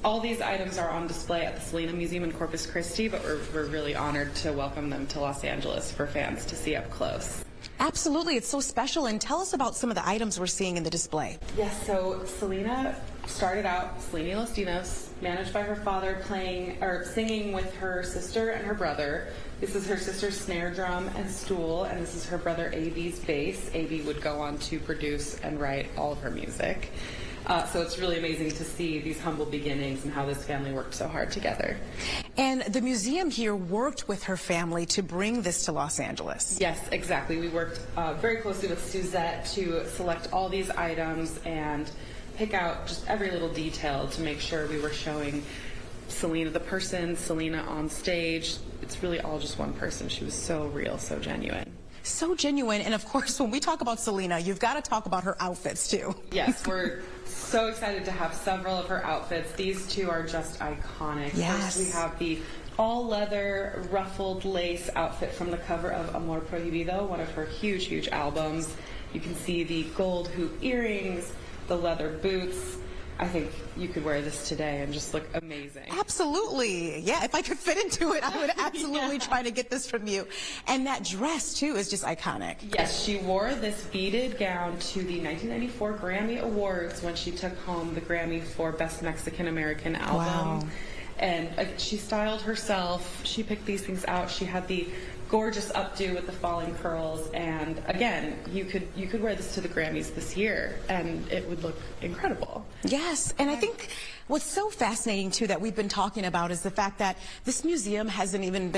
All these items are on display at the Selena Museum in Corpus Christi, but we're really honored to welcome them to Los Angeles for fans to see up close. Absolutely, it's so special. And tell us about some of the items we're seeing in the display. Yes, so Selena started out Selena Los Dinos, managed by her father, singing with her sister and her brother. This is her sister's snare drum and stool, and this is her brother A.B.'s bass. A.B. would go on to produce and write all of her music. So it's really amazing to see these humble beginnings and how this family worked so hard together. And the museum here worked with her family to bring this to Los Angeles. Yes, exactly. We worked very closely with Suzette to select all these items and pick out just every little detail to make sure we were showing Selena the person, Selena on stage. It's really all just one person. She was so real, so genuine. So genuine, and of course, when we talk about Selena, you've got to talk about her outfits too. Yes, we're so excited to have several of her outfits. These two are just iconic. Yes. First, we have the all-leather ruffled lace outfit from the cover of Amor Prohibido, one of her huge, huge albums. You can see the gold hoop earrings, the leather boots. I think you could wear this today and just look amazing. Absolutely. Yeah, if I could fit into it, I would absolutely try to get this from you. And that dress, too, is just iconic. Yes, she wore this beaded gown to the 1994 Grammy Awards when she took home the Grammy for Best Mexican American Album. Wow. And she styled herself. She picked these things out. She had the gorgeous updo with the falling curls, and again, you could wear this to the Grammys this year and it would look incredible. Yes, and I think what's so fascinating too that we've been talking about is the fact that this exhibit hasn't even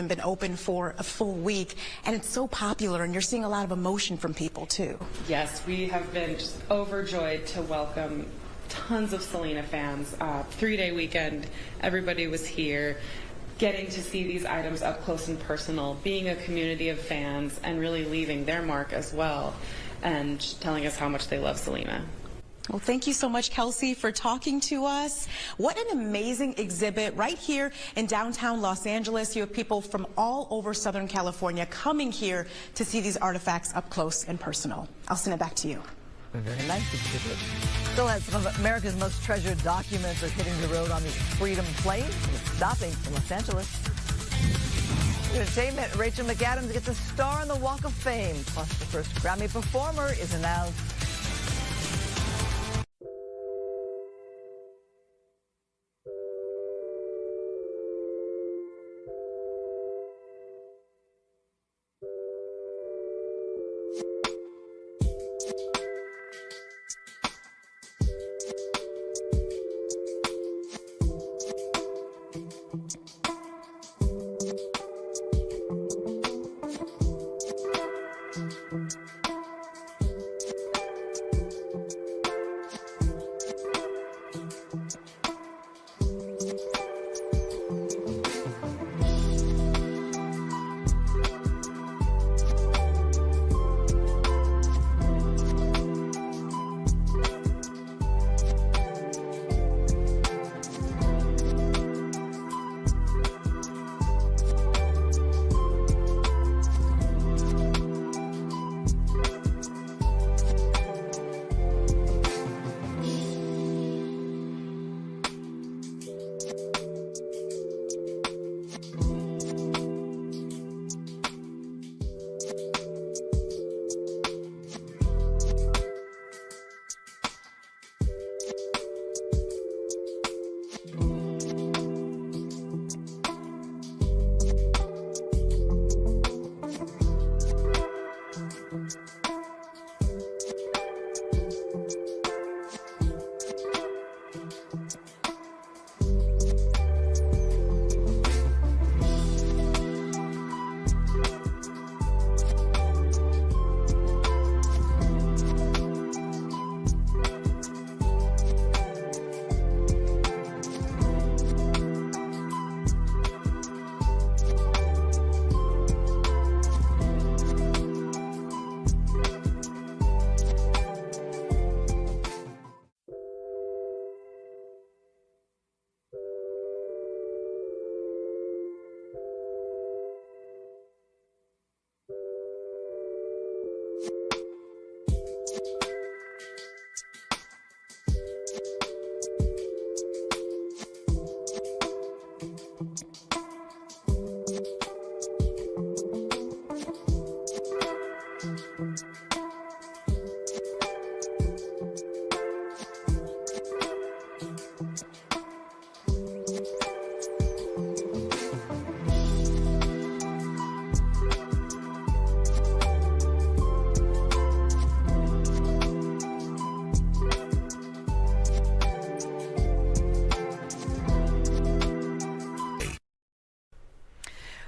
been open for a full week, and it's so popular, and you're seeing a lot of emotion from people too. Yes, we have been just overjoyed to welcome tons of Selena fans. 3-day weekend, everybody was here, getting to see these items up close and personal, being a community of fans, and really leaving their mark as well, and telling us how much they love Selena. Well, thank you so much, Kelsey, for talking to us. What an amazing exhibit right here in downtown Los Angeles. You have people from all over Southern California coming here to see these artifacts up close and personal. I'll send it back to you. Very nice exhibit. Still has some of America's most treasured documents are hitting the road on the Freedom plane. It's stopping in Los Angeles. Entertainment, Rachel McAdams gets a star on the Walk of Fame. Plus, the first Grammy performer is announced.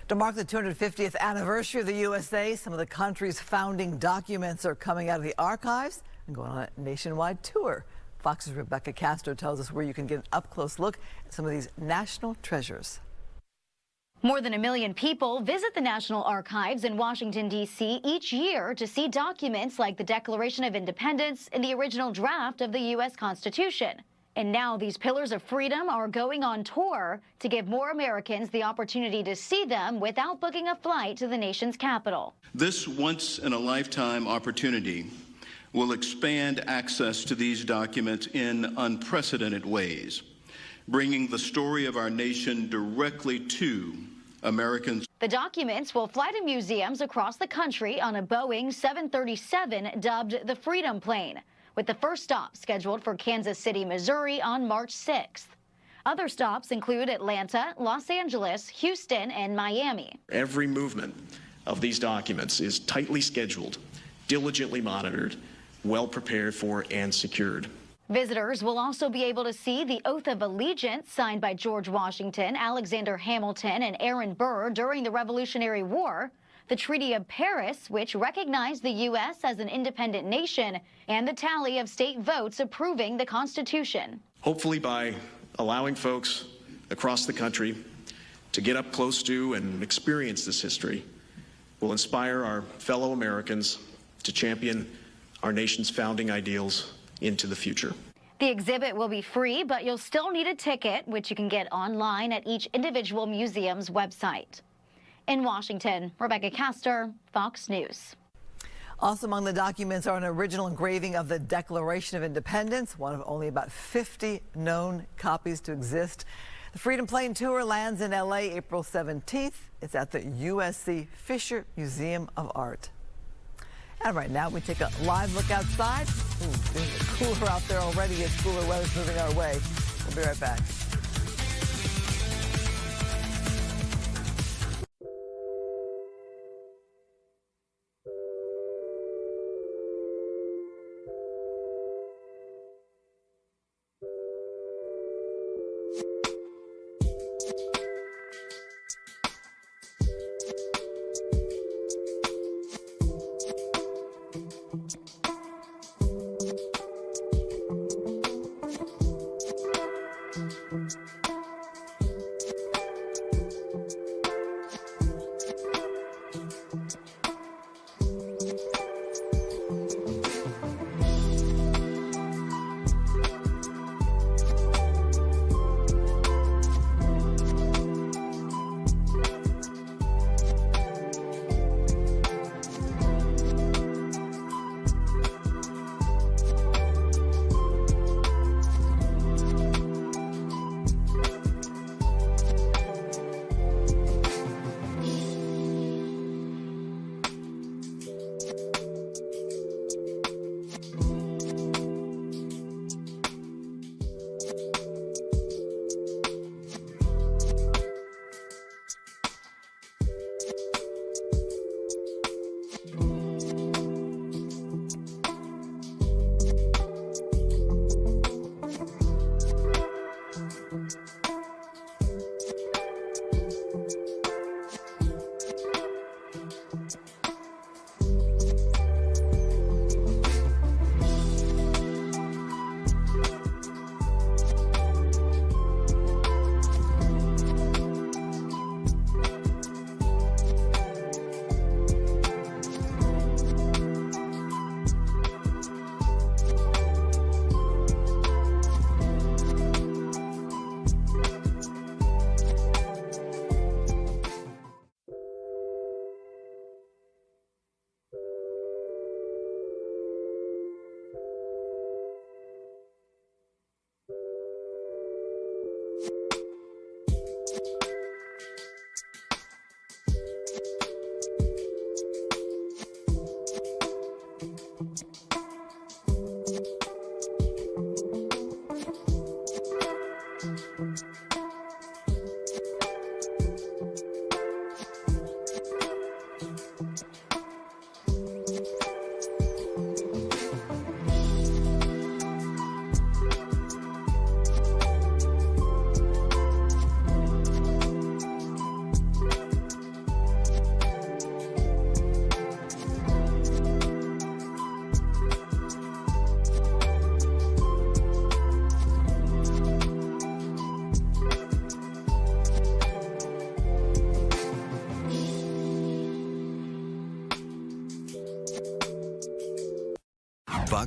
To mark the 250th anniversary of the USA, some of the country's founding documents are coming out of the archives and going on a nationwide tour. Fox's Rebecca Castro tells us where you can get an up-close look at some of these national treasures. More than 1 million people visit the National Archives in Washington, D.C. each year to see documents like the Declaration of Independence and the original draft of the U.S. Constitution. And now these pillars of freedom are going on tour to give more Americans the opportunity to see them without booking a flight to the nation's capital. This once-in-a-lifetime opportunity will expand access to these documents in unprecedented ways, bringing the story of our nation directly to Americans. The documents will fly to museums across the country on a Boeing 737 dubbed the Freedom Plane, with the first stop scheduled for Kansas City, Missouri on March 6th. Other stops include Atlanta, Los Angeles, Houston, and Miami. Every movement of these documents is tightly scheduled, diligently monitored, well prepared for, and secured. Visitors will also be able to see the Oath of Allegiance signed by George Washington, Alexander Hamilton, and Aaron Burr during the Revolutionary War, the Treaty of Paris, which recognized the U.S. as an independent nation, and the tally of state votes approving the Constitution. Hopefully, by allowing folks across the country to get up close to and experience this history, will inspire our fellow Americans to champion our nation's founding ideals into the future. The exhibit will be free, but you'll still need a ticket, which you can get online at each individual museum's website. In Washington, Rebecca Castor, Fox News. Also among the documents are an original engraving of the Declaration of Independence, one of only about 50 known copies to exist. The Freedom Plane Tour lands in L.A. April 17th. It's at the USC Fisher Museum of Art. And right now, we take a live look outside. Ooh, it's cooler out there already as cooler weather's moving our way. We'll be right back.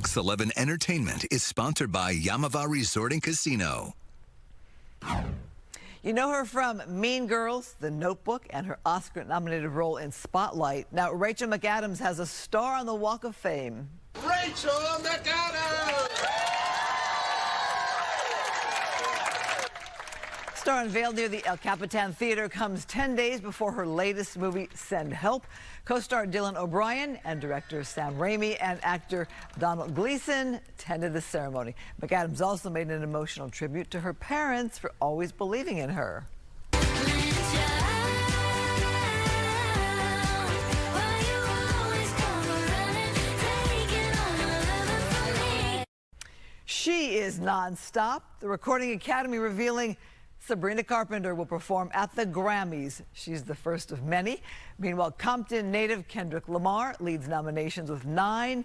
Fox 11 Entertainment is sponsored by Yamava Resort and Casino. You know her from Mean Girls, The Notebook, and her Oscar-nominated role in Spotlight. Now, Rachel McAdams has a star on the Walk of Fame. Rachel McAdams! Star unveiled near the El Capitan Theater comes 10 days before her latest movie, Send Help. Co-star Dylan O'Brien and director Sam Raimi and actor Donald Gleason attended the ceremony. McAdams also made an emotional tribute to her parents for always believing in her. She is nonstop. The Recording Academy revealing Sabrina Carpenter will perform at the Grammys. She's the first of many. Meanwhile, Compton native Kendrick Lamar leads nominations with 9.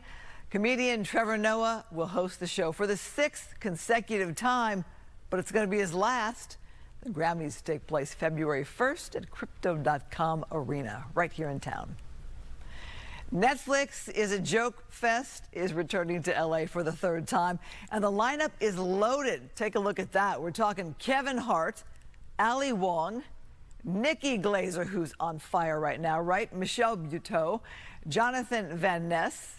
Comedian Trevor Noah will host the show for the 6th consecutive time, but it's going to be his last. The Grammys take place February 1st at Crypto.com Arena, right here in town. Netflix is a Joke Fest is returning to LA for the 3rd time, and the lineup is loaded. Take a look at that. We're talking Kevin Hart, Ali Wong, Nikki Glaser, who's on fire right now, right? Michelle Buteau, Jonathan Van Ness,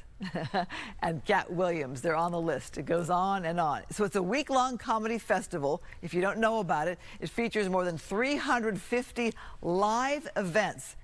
and Cat Williams. They're on the list. It goes on and on. So it's a week-long comedy festival. If you don't know about it, it features more than 350 live events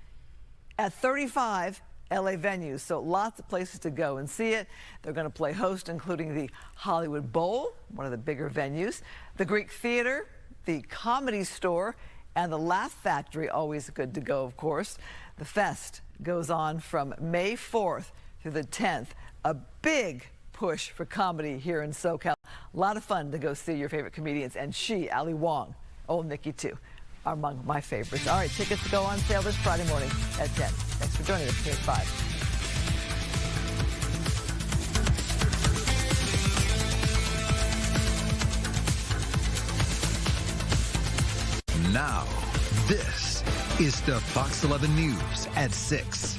at 35 LA venues, so lots of places to go and see it. They're going to play host, including the Hollywood Bowl, one of the bigger venues, the Greek Theater, the Comedy Store, and the Laugh Factory, always good to go, of course. The fest goes on from May 4th through the 10th, a big push for comedy here in SoCal. A lot of fun to go see your favorite comedians, and she, Ali Wong, old Nikki too, are among my favorites. All right, tickets go on sale this Friday morning at 10. Thanks for joining us here at 5. Now, this is the Fox 11 News at 6.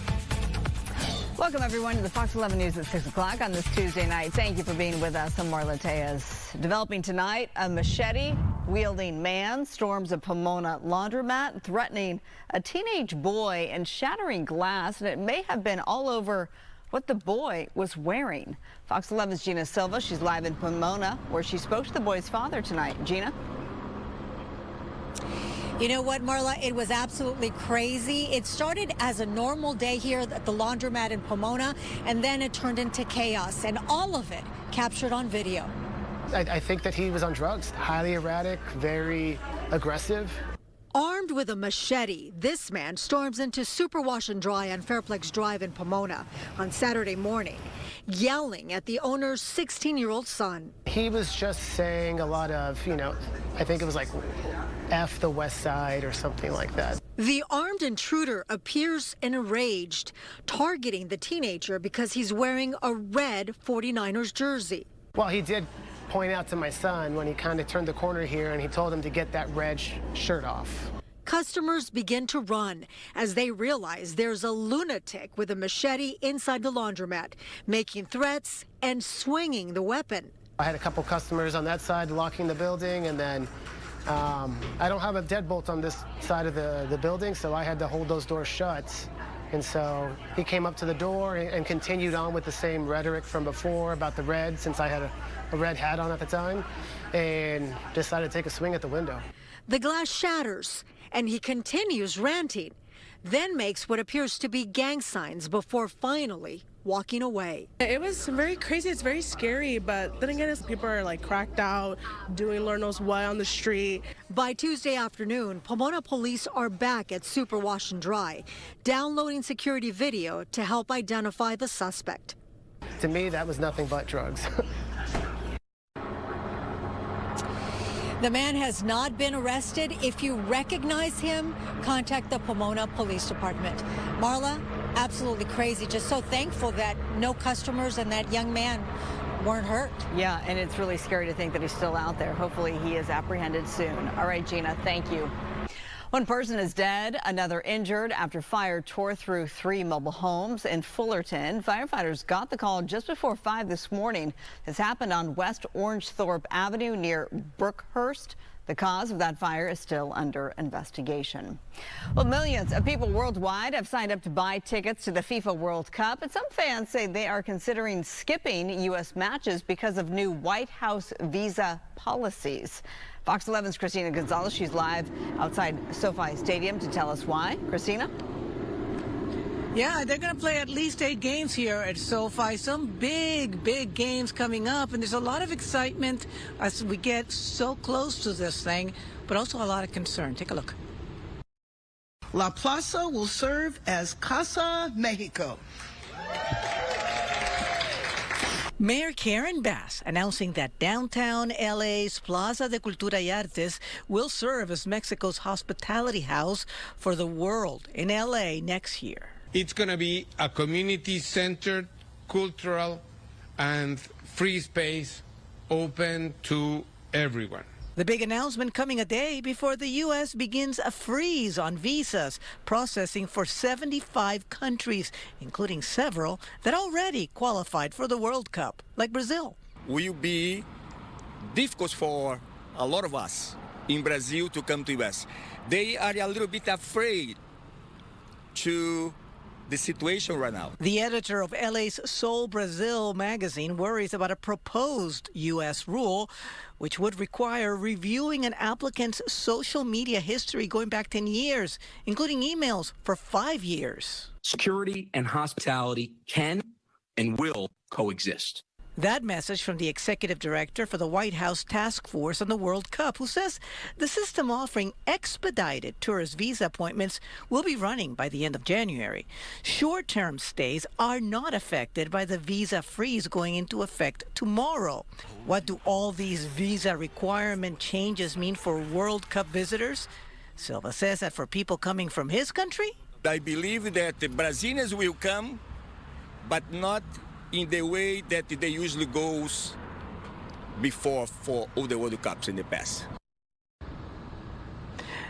Welcome, everyone, to the Fox 11 News at 6 o'clock on this Tuesday night. Thank you for being with us. I'm Marla Tejas. Developing tonight, a machete-wielding man storms a Pomona laundromat, threatening a teenage boy and shattering glass, and it may have been all over what the boy was wearing. Fox 11's Gina Silva, she's live in Pomona, where she spoke to the boy's father tonight. Gina? You know what, Marla? It was absolutely crazy. It started as a normal day here at the laundromat in Pomona, and then it turned into chaos, and all of it captured on video. I think that he was on drugs, highly erratic, very aggressive. Armed with a machete, this man storms into Super Wash and Dry on Fairplex Drive in Pomona on Saturday morning, yelling at the owner's 16-year-old son. He was just saying a lot of, I think it was like F the West Side or something like that. The armed intruder appears enraged, targeting the teenager because he's wearing a red 49ers jersey. Well, he did point out to my son when he kind of turned the corner here, and he told him to get that red shirt off. Customers begin to run as they realize there's a lunatic with a machete inside the laundromat, making threats and swinging the weapon. I had a couple customers on that side locking the building, and then I don't have a deadbolt on this side of the building, so I had to hold those doors shut. And so he came up to the door and continued on with the same rhetoric from before about the red, since I had a red hat on at the time, and decided to take a swing at the window. The glass shatters, and he continues ranting, then makes what appears to be gang signs before finally walking away. It was very crazy. It's very scary, but then again, people are like cracked out, doing Lord knows what on the street. By Tuesday afternoon, Pomona police are back at Super Wash and Dry, downloading security video to help identify the suspect. To me, that was nothing but drugs. The man has not been arrested. If you recognize him, contact the Pomona Police Department. Marla, absolutely crazy. Just so thankful that no customers and that young man weren't hurt. Yeah, and it's really scary to think that he's still out there. Hopefully he is apprehended soon. All right, Gina, thank you. One person is dead, another injured after fire tore through 3 mobile homes in Fullerton. Firefighters got the call just before 5 this morning. This happened on West Orangethorpe Avenue near Brookhurst. The cause of that fire is still under investigation. Well, millions of people worldwide have signed up to buy tickets to the FIFA World Cup, and some fans say they are considering skipping U.S. matches because of new White House visa policies. Fox 11's Christina Gonzalez, she's live outside SoFi Stadium to tell us why. Christina? Yeah, they're going to play at least 8 games here at SoFi. Some big games coming up, and there's a lot of excitement as we get so close to this thing, but also a lot of concern. Take a look. La Plaza will serve as Casa Mexico. Mayor Karen Bass announcing that downtown LA's Plaza de Cultura y Artes will serve as Mexico's hospitality house for the world in LA next year. It's going to be a community-centered, cultural, and free space open to everyone. The big announcement coming a day before the U.S. begins a freeze on visas processing for 75 countries, including several that already qualified for the World Cup, like Brazil. Will be difficult for a lot of us in Brazil to come to U.S. They are a little bit afraid to the situation right now. The editor of LA's Sol Brazil magazine worries about a proposed U.S. rule which would require reviewing an applicant's social media history going back 10 years, including emails for 5 years. Security and hospitality can and will coexist. That message from the executive director for the White House Task Force on the World Cup, who says the system offering expedited tourist visa appointments will be running by the end of January. Short-term stays are not affected by the visa freeze going into effect tomorrow. What do all these visa requirement changes mean for World Cup visitors? Silva says that for people coming from his country, I believe that the Brazilians will come, but not in the way that they usually goes before for all the World Cups in the past.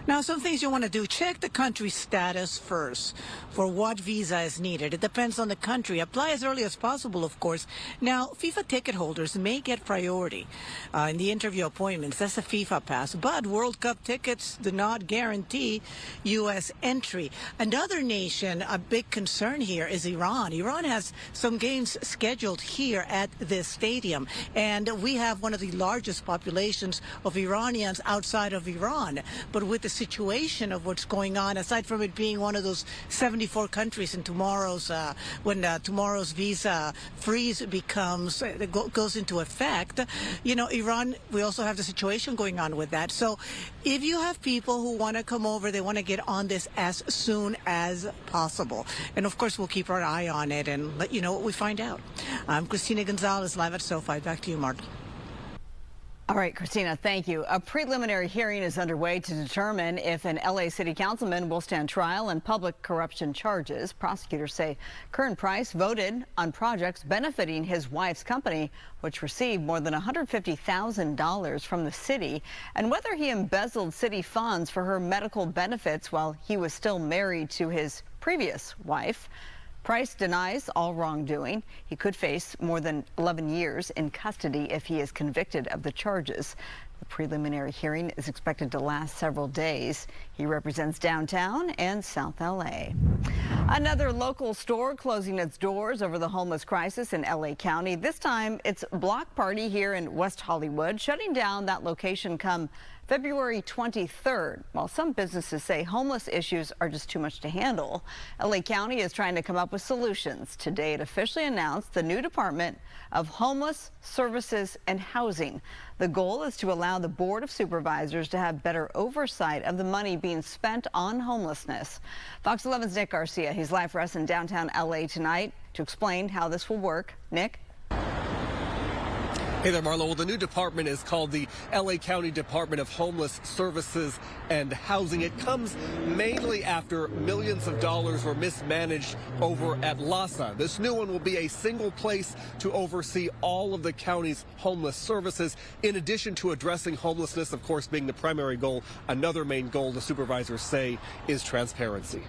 Now, some things you want to do, check the country's status first for what visa is needed. It depends on the country. Apply as early as possible, of course. Now, FIFA ticket holders may get priority in the interview appointments. That's the FIFA pass. But World Cup tickets do not guarantee U.S. entry. Another nation, a big concern here is Iran. Iran has some games scheduled here at this stadium. And we have one of the largest populations of Iranians outside of Iran. But with the situation of what's going on, aside from it being one of those 74 countries in tomorrow's tomorrow's visa freeze goes into effect, you know, Iran, we also have the situation going on with that. So if you have people who want to come over, they want to get on this as soon as possible. And of course, we'll keep our eye on it and let you know what we find out. I'm Christina Gonzalez, live at SoFi. Back to you, Marty. All right, Christina, thank you. A preliminary hearing is underway to determine if an L.A. city councilman will stand trial on public corruption charges. Prosecutors say Kern Price voted on projects benefiting his wife's company, which received more than $150,000 from the city, and whether he embezzled city funds for her medical benefits while he was still married to his previous wife. Price denies all wrongdoing. He could face more than 11 years in custody if he is convicted of the charges. The preliminary hearing is expected to last several days. He represents downtown and South LA. Another local store closing its doors over the homeless crisis in LA County. This time it's Block Party here in West Hollywood, shutting down that location come February 23rd. While some businesses say homeless issues are just too much to handle, LA County is trying to come up with solutions. Today, it officially announced the new Department of Homeless Services and Housing. The goal is to allow the Board of Supervisors to have better oversight of the money being spent on homelessness. Fox 11's Nic Garcia, he's live for us in downtown LA tonight to explain how this will work. Nick? Hey there, Marlo. Well, the new department is called the LA County Department of Homeless Services and Housing. It comes mainly after millions of dollars were mismanaged over at LASA. This new one will be a single place to oversee all of the county's homeless services, in addition to addressing homelessness, of course, being the primary goal. Another main goal the supervisors say is transparency.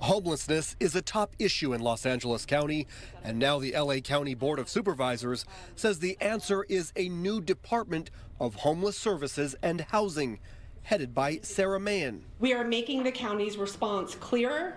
Homelessness is a top issue in Los Angeles County, and now the LA County Board of Supervisors says the answer is a new Department of Homeless Services and Housing, headed by Sarah Mann. We are making the county's response clearer,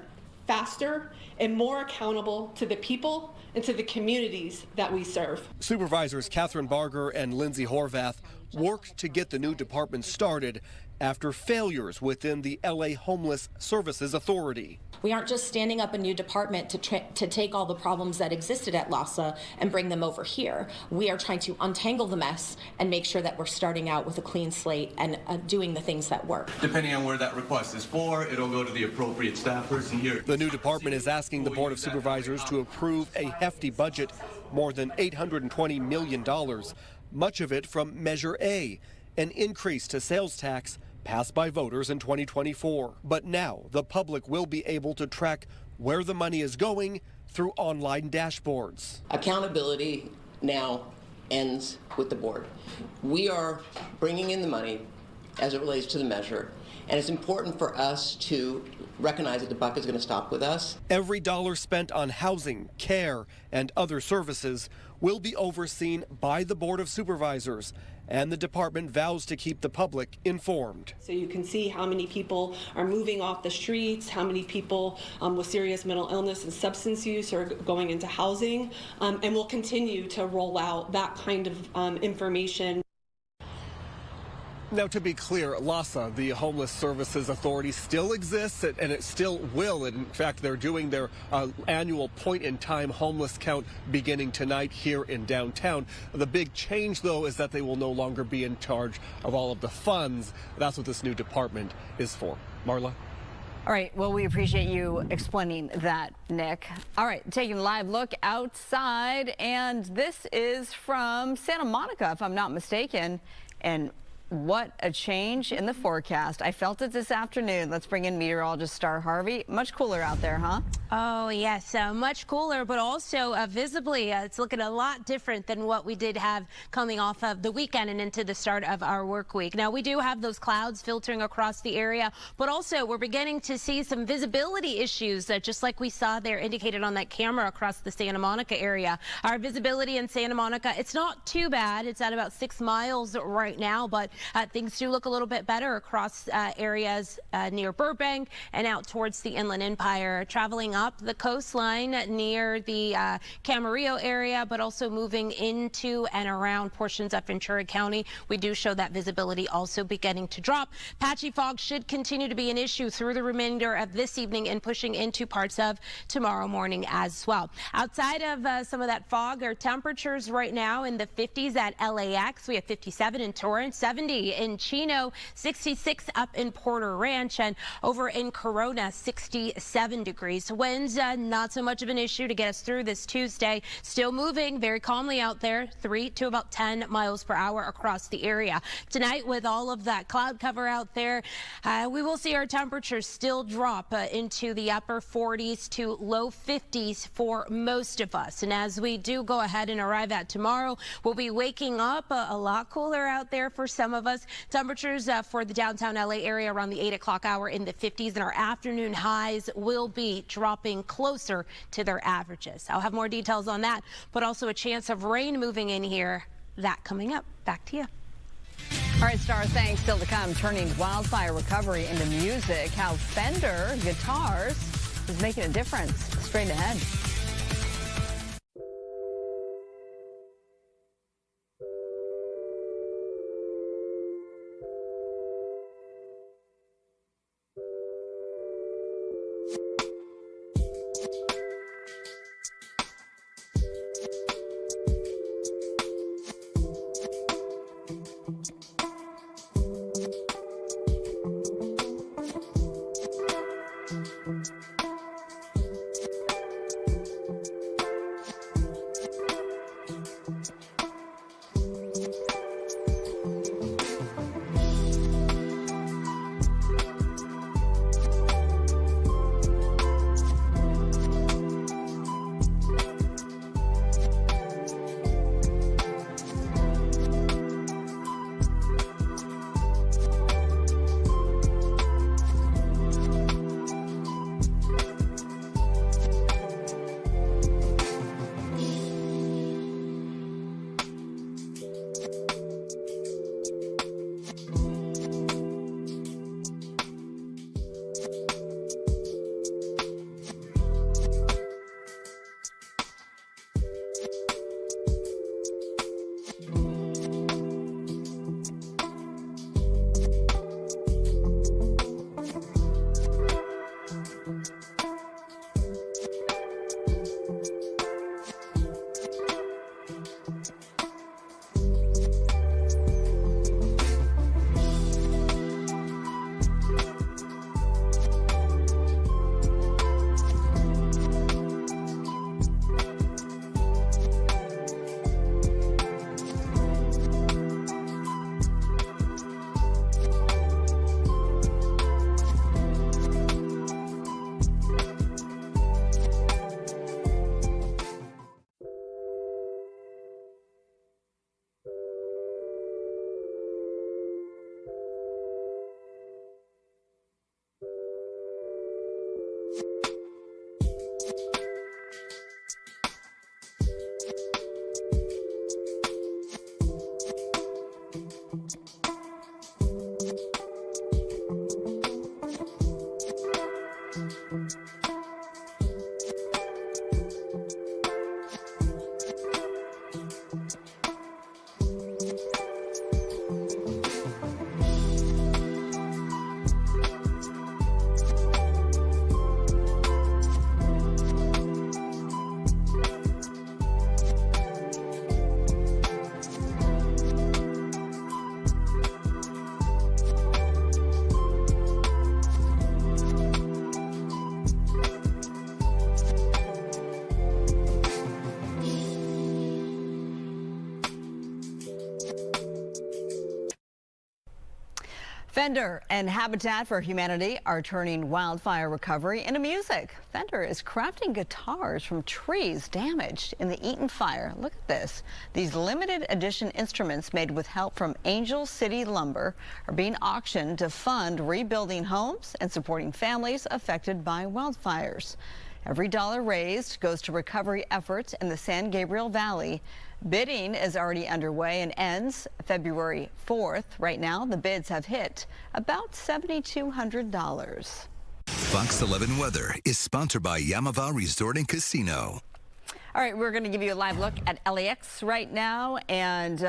faster, and more accountable to the people and to the communities that we serve. Supervisors Catherine Barger and Lindsay Horvath worked to get the new department started after failures within the LA Homeless Services Authority. We aren't just standing up a new department to take all the problems that existed at LASA and bring them over here. We are trying to untangle the mess and make sure that we're starting out with a clean slate and doing the things that work. Depending on where that request is for, it'll go to the appropriate staff person here. The new department is asking the Board of Supervisors to approve a hefty budget, more than $820 million, much of it from Measure A, an increase to sales tax passed by voters in 2024. But now the public will be able to track where the money is going through online dashboards. Accountability now ends with the board. We are bringing in the money as it relates to the measure, and it's important for us to recognize that the buck is going to stop with us. Every dollar spent on housing, care, and other services will be overseen by the Board of Supervisors, and the department vows to keep the public informed. So you can see how many people are moving off the streets, how many people with serious mental illness and substance use are going into housing, and we'll continue to roll out that kind of information. Now, to be clear, LASA, the Homeless Services Authority, still exists, and it still will. In fact, they're doing their annual point-in-time homeless count beginning tonight here in downtown. The big change, though, is that they will no longer be in charge of all of the funds. That's what this new department is for. Marla? All right, well, we appreciate you explaining that, Nick. All right, taking a live look outside, and this is from Santa Monica, if I'm not mistaken, and what a change in the forecast. I felt it this afternoon. Let's bring in meteorologist Star Harvey. Much cooler out there, huh? Oh, yes, much cooler, but also visibly it's looking a lot different than what we did have coming off of the weekend and into the start of our work week. Now, we do have those clouds filtering across the area, but also we're beginning to see some visibility issues, just like we saw there indicated on that camera across the Santa Monica area. Our visibility in Santa Monica, it's not too bad. It's at about 6 miles right now, but things do look a little bit better across areas near Burbank and out towards the Inland Empire, traveling up the coastline near the Camarillo area, but also moving into and around portions of Ventura County. We do show that visibility also beginning to drop. Patchy fog should continue to be an issue through the remainder of this evening and pushing into parts of tomorrow morning as well. Outside of some of that fog, our temperatures right now in the 50s at LAX. We have 57 in Torrance, 70 in Chino, 66 up in Porter Ranch, and over in Corona, 67 degrees. Winds, not so much of an issue to get us through this Tuesday. Still moving very calmly out there, 3 to about 10 miles per hour across the area. Tonight, with all of that cloud cover out there, we will see our temperatures still drop into the upper 40s to low 50s for most of us. And as we do go ahead and arrive at tomorrow, we'll be waking up a lot cooler out there for some of us. Temperatures for the downtown LA area around the 8 o'clock hour in the 50s, and our afternoon highs will be dropping closer to their averages. I'll have more details on that, but also a chance of rain moving in here. That coming up. Back to you. All right, Star, thanks. Still to come, turning wildfire recovery into music. How Fender Guitars is making a difference. Straight ahead. Fender and Habitat for Humanity are turning wildfire recovery into music. Fender is crafting guitars from trees damaged in the Eaton fire. Look at this. These limited edition instruments made with help from Angel City Lumber are being auctioned to fund rebuilding homes and supporting families affected by wildfires. Every dollar raised goes to recovery efforts in the San Gabriel Valley. Bidding is already underway and ends February 4th. Right now, the bids have hit about $7,200. Fox 11 Weather is sponsored by Yamava Resort and Casino. All right, we're going to give you a live look at LAX right now, and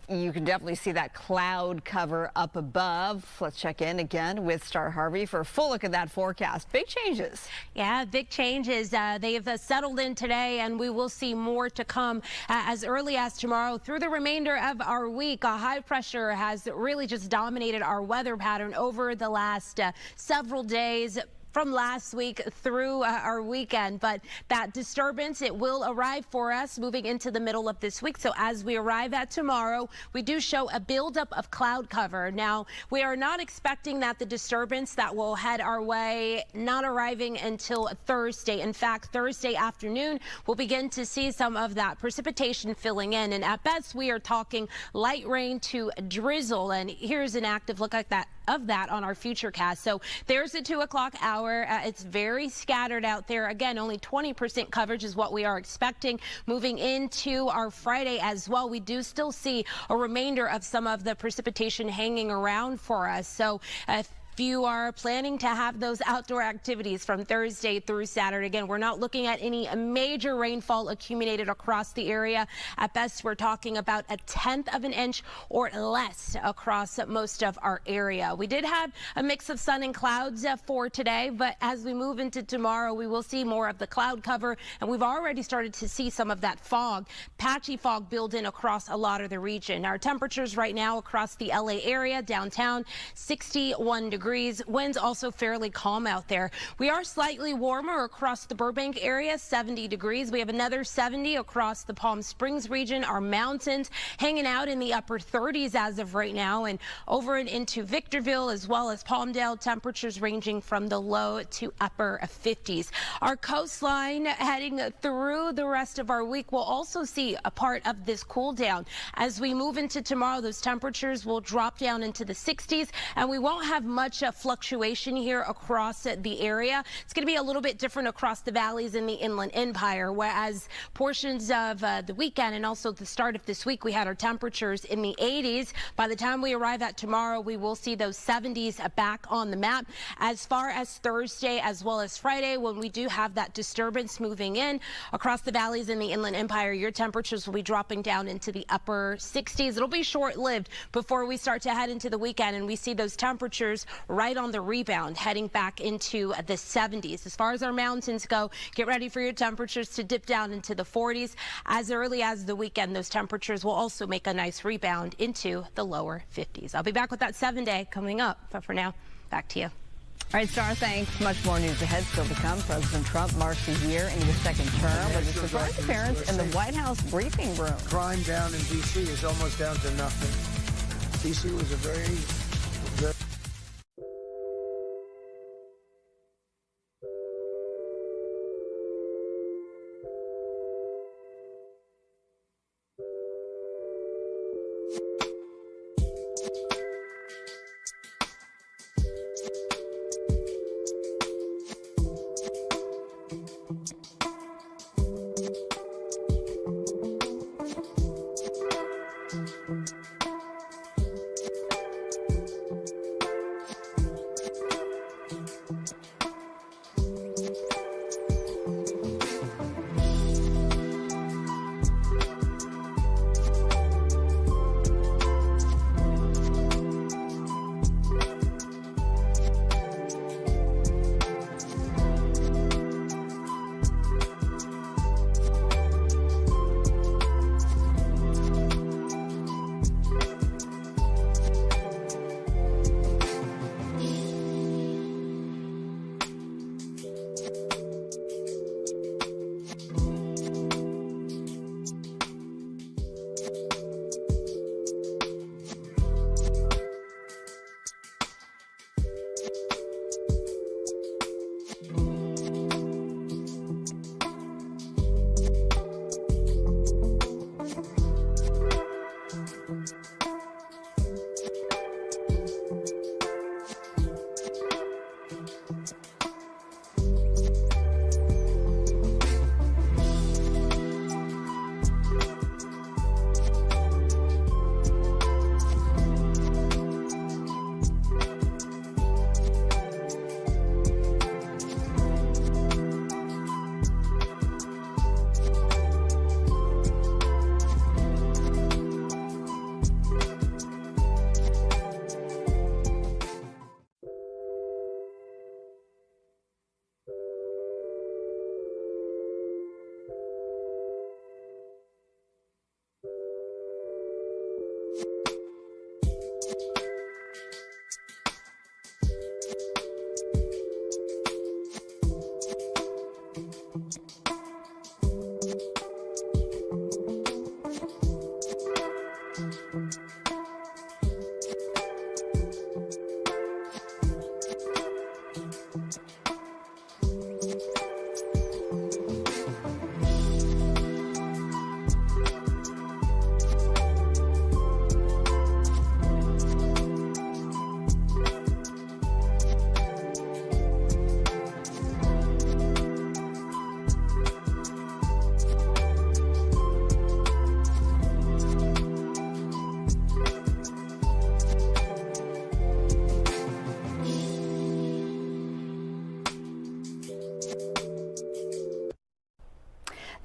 you can definitely see that cloud cover up above. Let's check in again with Star Harvey for a full look at that forecast. Big changes. Yeah, big changes. They've settled in today, and we will see more to come as early as tomorrow. Through the remainder of our week, a high pressure has really just dominated our weather pattern over the last several days, from last week through our weekend. But that disturbance, it will arrive for us moving into the middle of this week. So as we arrive at tomorrow, we do show a buildup of cloud cover. Now, we are not expecting that the disturbance that will head our way not arriving until Thursday. In fact, Thursday afternoon, we'll begin to see some of that precipitation filling in. And at best, we are talking light rain to drizzle. And here's an active look like that of that on our futurecast. So there's the 2 o'clock hour. It's very scattered out there. Again, only 20% coverage is what we are expecting moving into our Friday as well. We do still see a remainder of some of the precipitation hanging around for us. So if you are planning to have those outdoor activities from Thursday through Saturday, again, we're not looking at any major rainfall accumulated across the area. At best, we're talking about 1/10 of an inch or less across most of our area. We did have a mix of sun and clouds for today, but as we move into tomorrow, we will see more of the cloud cover, and we've already started to see some of that fog, patchy fog build in across a lot of the region. Our temperatures right now across the LA area, downtown, 61 degrees. Winds also fairly calm out there. We are slightly warmer across the Burbank area, 70 degrees. We have another 70 across the Palm Springs region. Our mountains hanging out in the upper 30s as of right now, and over and into Victorville as well as Palmdale, temperatures ranging from the low to upper 50s. Our coastline heading through the rest of our week will also see a part of this cool down. As we move into tomorrow, those temperatures will drop down into the 60s, and we won't have much fluctuation here across the area. It's going to be a little bit different across the valleys in the Inland Empire, whereas portions of the weekend and also the start of this week, we had our temperatures in the 80s. By the time we arrive at tomorrow, we will see those 70s back on the map. As far as Thursday as well as Friday, when we do have that disturbance moving in across the valleys in the Inland Empire, your temperatures will be dropping down into the upper 60s. It'll be short-lived before we start to head into the weekend, and we see those temperatures right on the rebound, heading back into the 70s. As far as our mountains go, get ready for your temperatures to dip down into the 40s. As early as the weekend, those temperatures will also make a nice rebound into the lower 50s. I'll be back with that 7-day coming up, but for now, back to you. All right, Star, thanks. Much more news ahead still to come. President Trump marks a year into his second term with a surprise appearance in the White House briefing room. Crime down in D.C. is almost down to nothing. D.C. was a very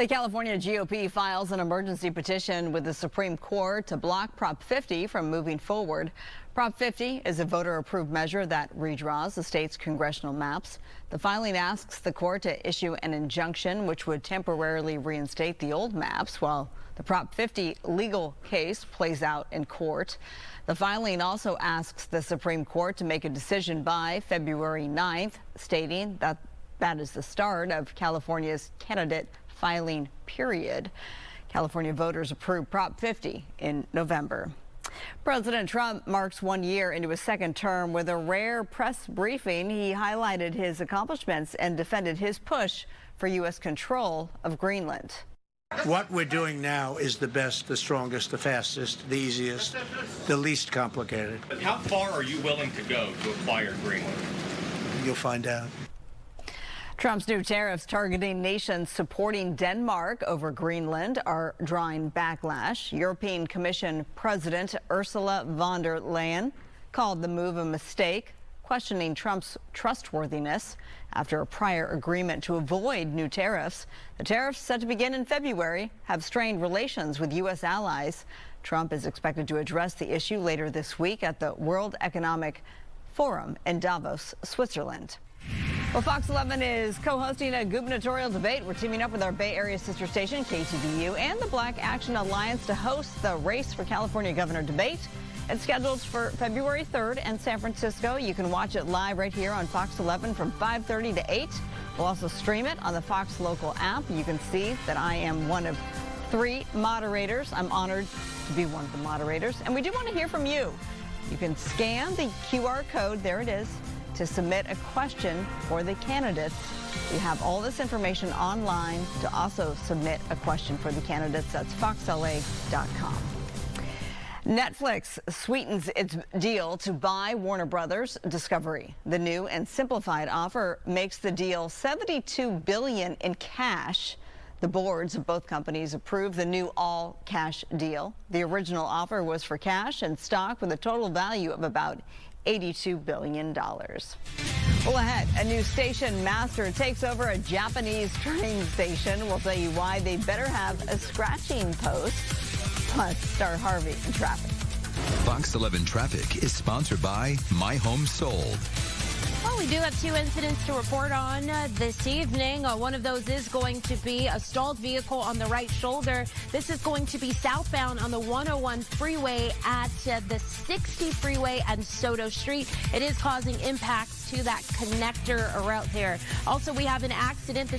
The California GOP files an emergency petition with the Supreme Court to block Prop 50 from moving forward. Prop 50 is a voter-approved measure that redraws the state's congressional maps. The filing asks the court to issue an injunction which would temporarily reinstate the old maps while the Prop 50 legal case plays out in court. The filing also asks the Supreme Court to make a decision by February 9th, stating that that is the start of California's candidate filing period. California voters approved Prop 50 in November. President Trump marks 1 year into his second term with a rare press briefing. He highlighted his accomplishments and defended his push for U.S. control of Greenland. What we're doing now is the best, the strongest, the fastest, the easiest, the least complicated. How far are you willing to go to acquire Greenland? You'll find out. Trump's new tariffs targeting nations supporting Denmark over Greenland are drawing backlash. European Commission President Ursula von der Leyen called the move a mistake, questioning Trump's trustworthiness after a prior agreement to avoid new tariffs. The tariffs, set to begin in February, have strained relations with U.S. allies. Trump is expected to address the issue later this week at the World Economic Forum in Davos, Switzerland. Well, Fox 11 is co-hosting a gubernatorial debate. We're teaming up with our Bay Area sister station, KTVU, and the Black Action Alliance to host the Race for California Governor debate. It's scheduled for February 3rd in San Francisco. You can watch it live right here on Fox 11 from 5:30 to 8. We'll also stream it on the Fox Local app. You can see that I am one of 3 moderators. I'm honored to be one of the moderators. And we do want to hear from you. You can scan the QR code, there it is, to submit a question for the candidates. We have all this information online to also submit a question for the candidates. That's foxla.com. Netflix sweetens its deal to buy Warner Brothers Discovery. The new and simplified offer makes the deal $72 billion in cash. The boards of both companies approved the new all-cash deal. The original offer was for cash and stock with a total value of about $82 billion. Well, ahead, a new station master takes over a Japanese train station. We'll tell you why they better have a scratching post. Plus, Star Harvey and traffic. Fox 11 Traffic is sponsored by My Home Sold. Well, we do have 2 incidents to report on this evening. One of those is going to be a stalled vehicle on the right shoulder. This is going to be southbound on the 101 freeway at the 60 freeway and Soto Street. It is causing impacts to that connector route there. Also, we have an accident.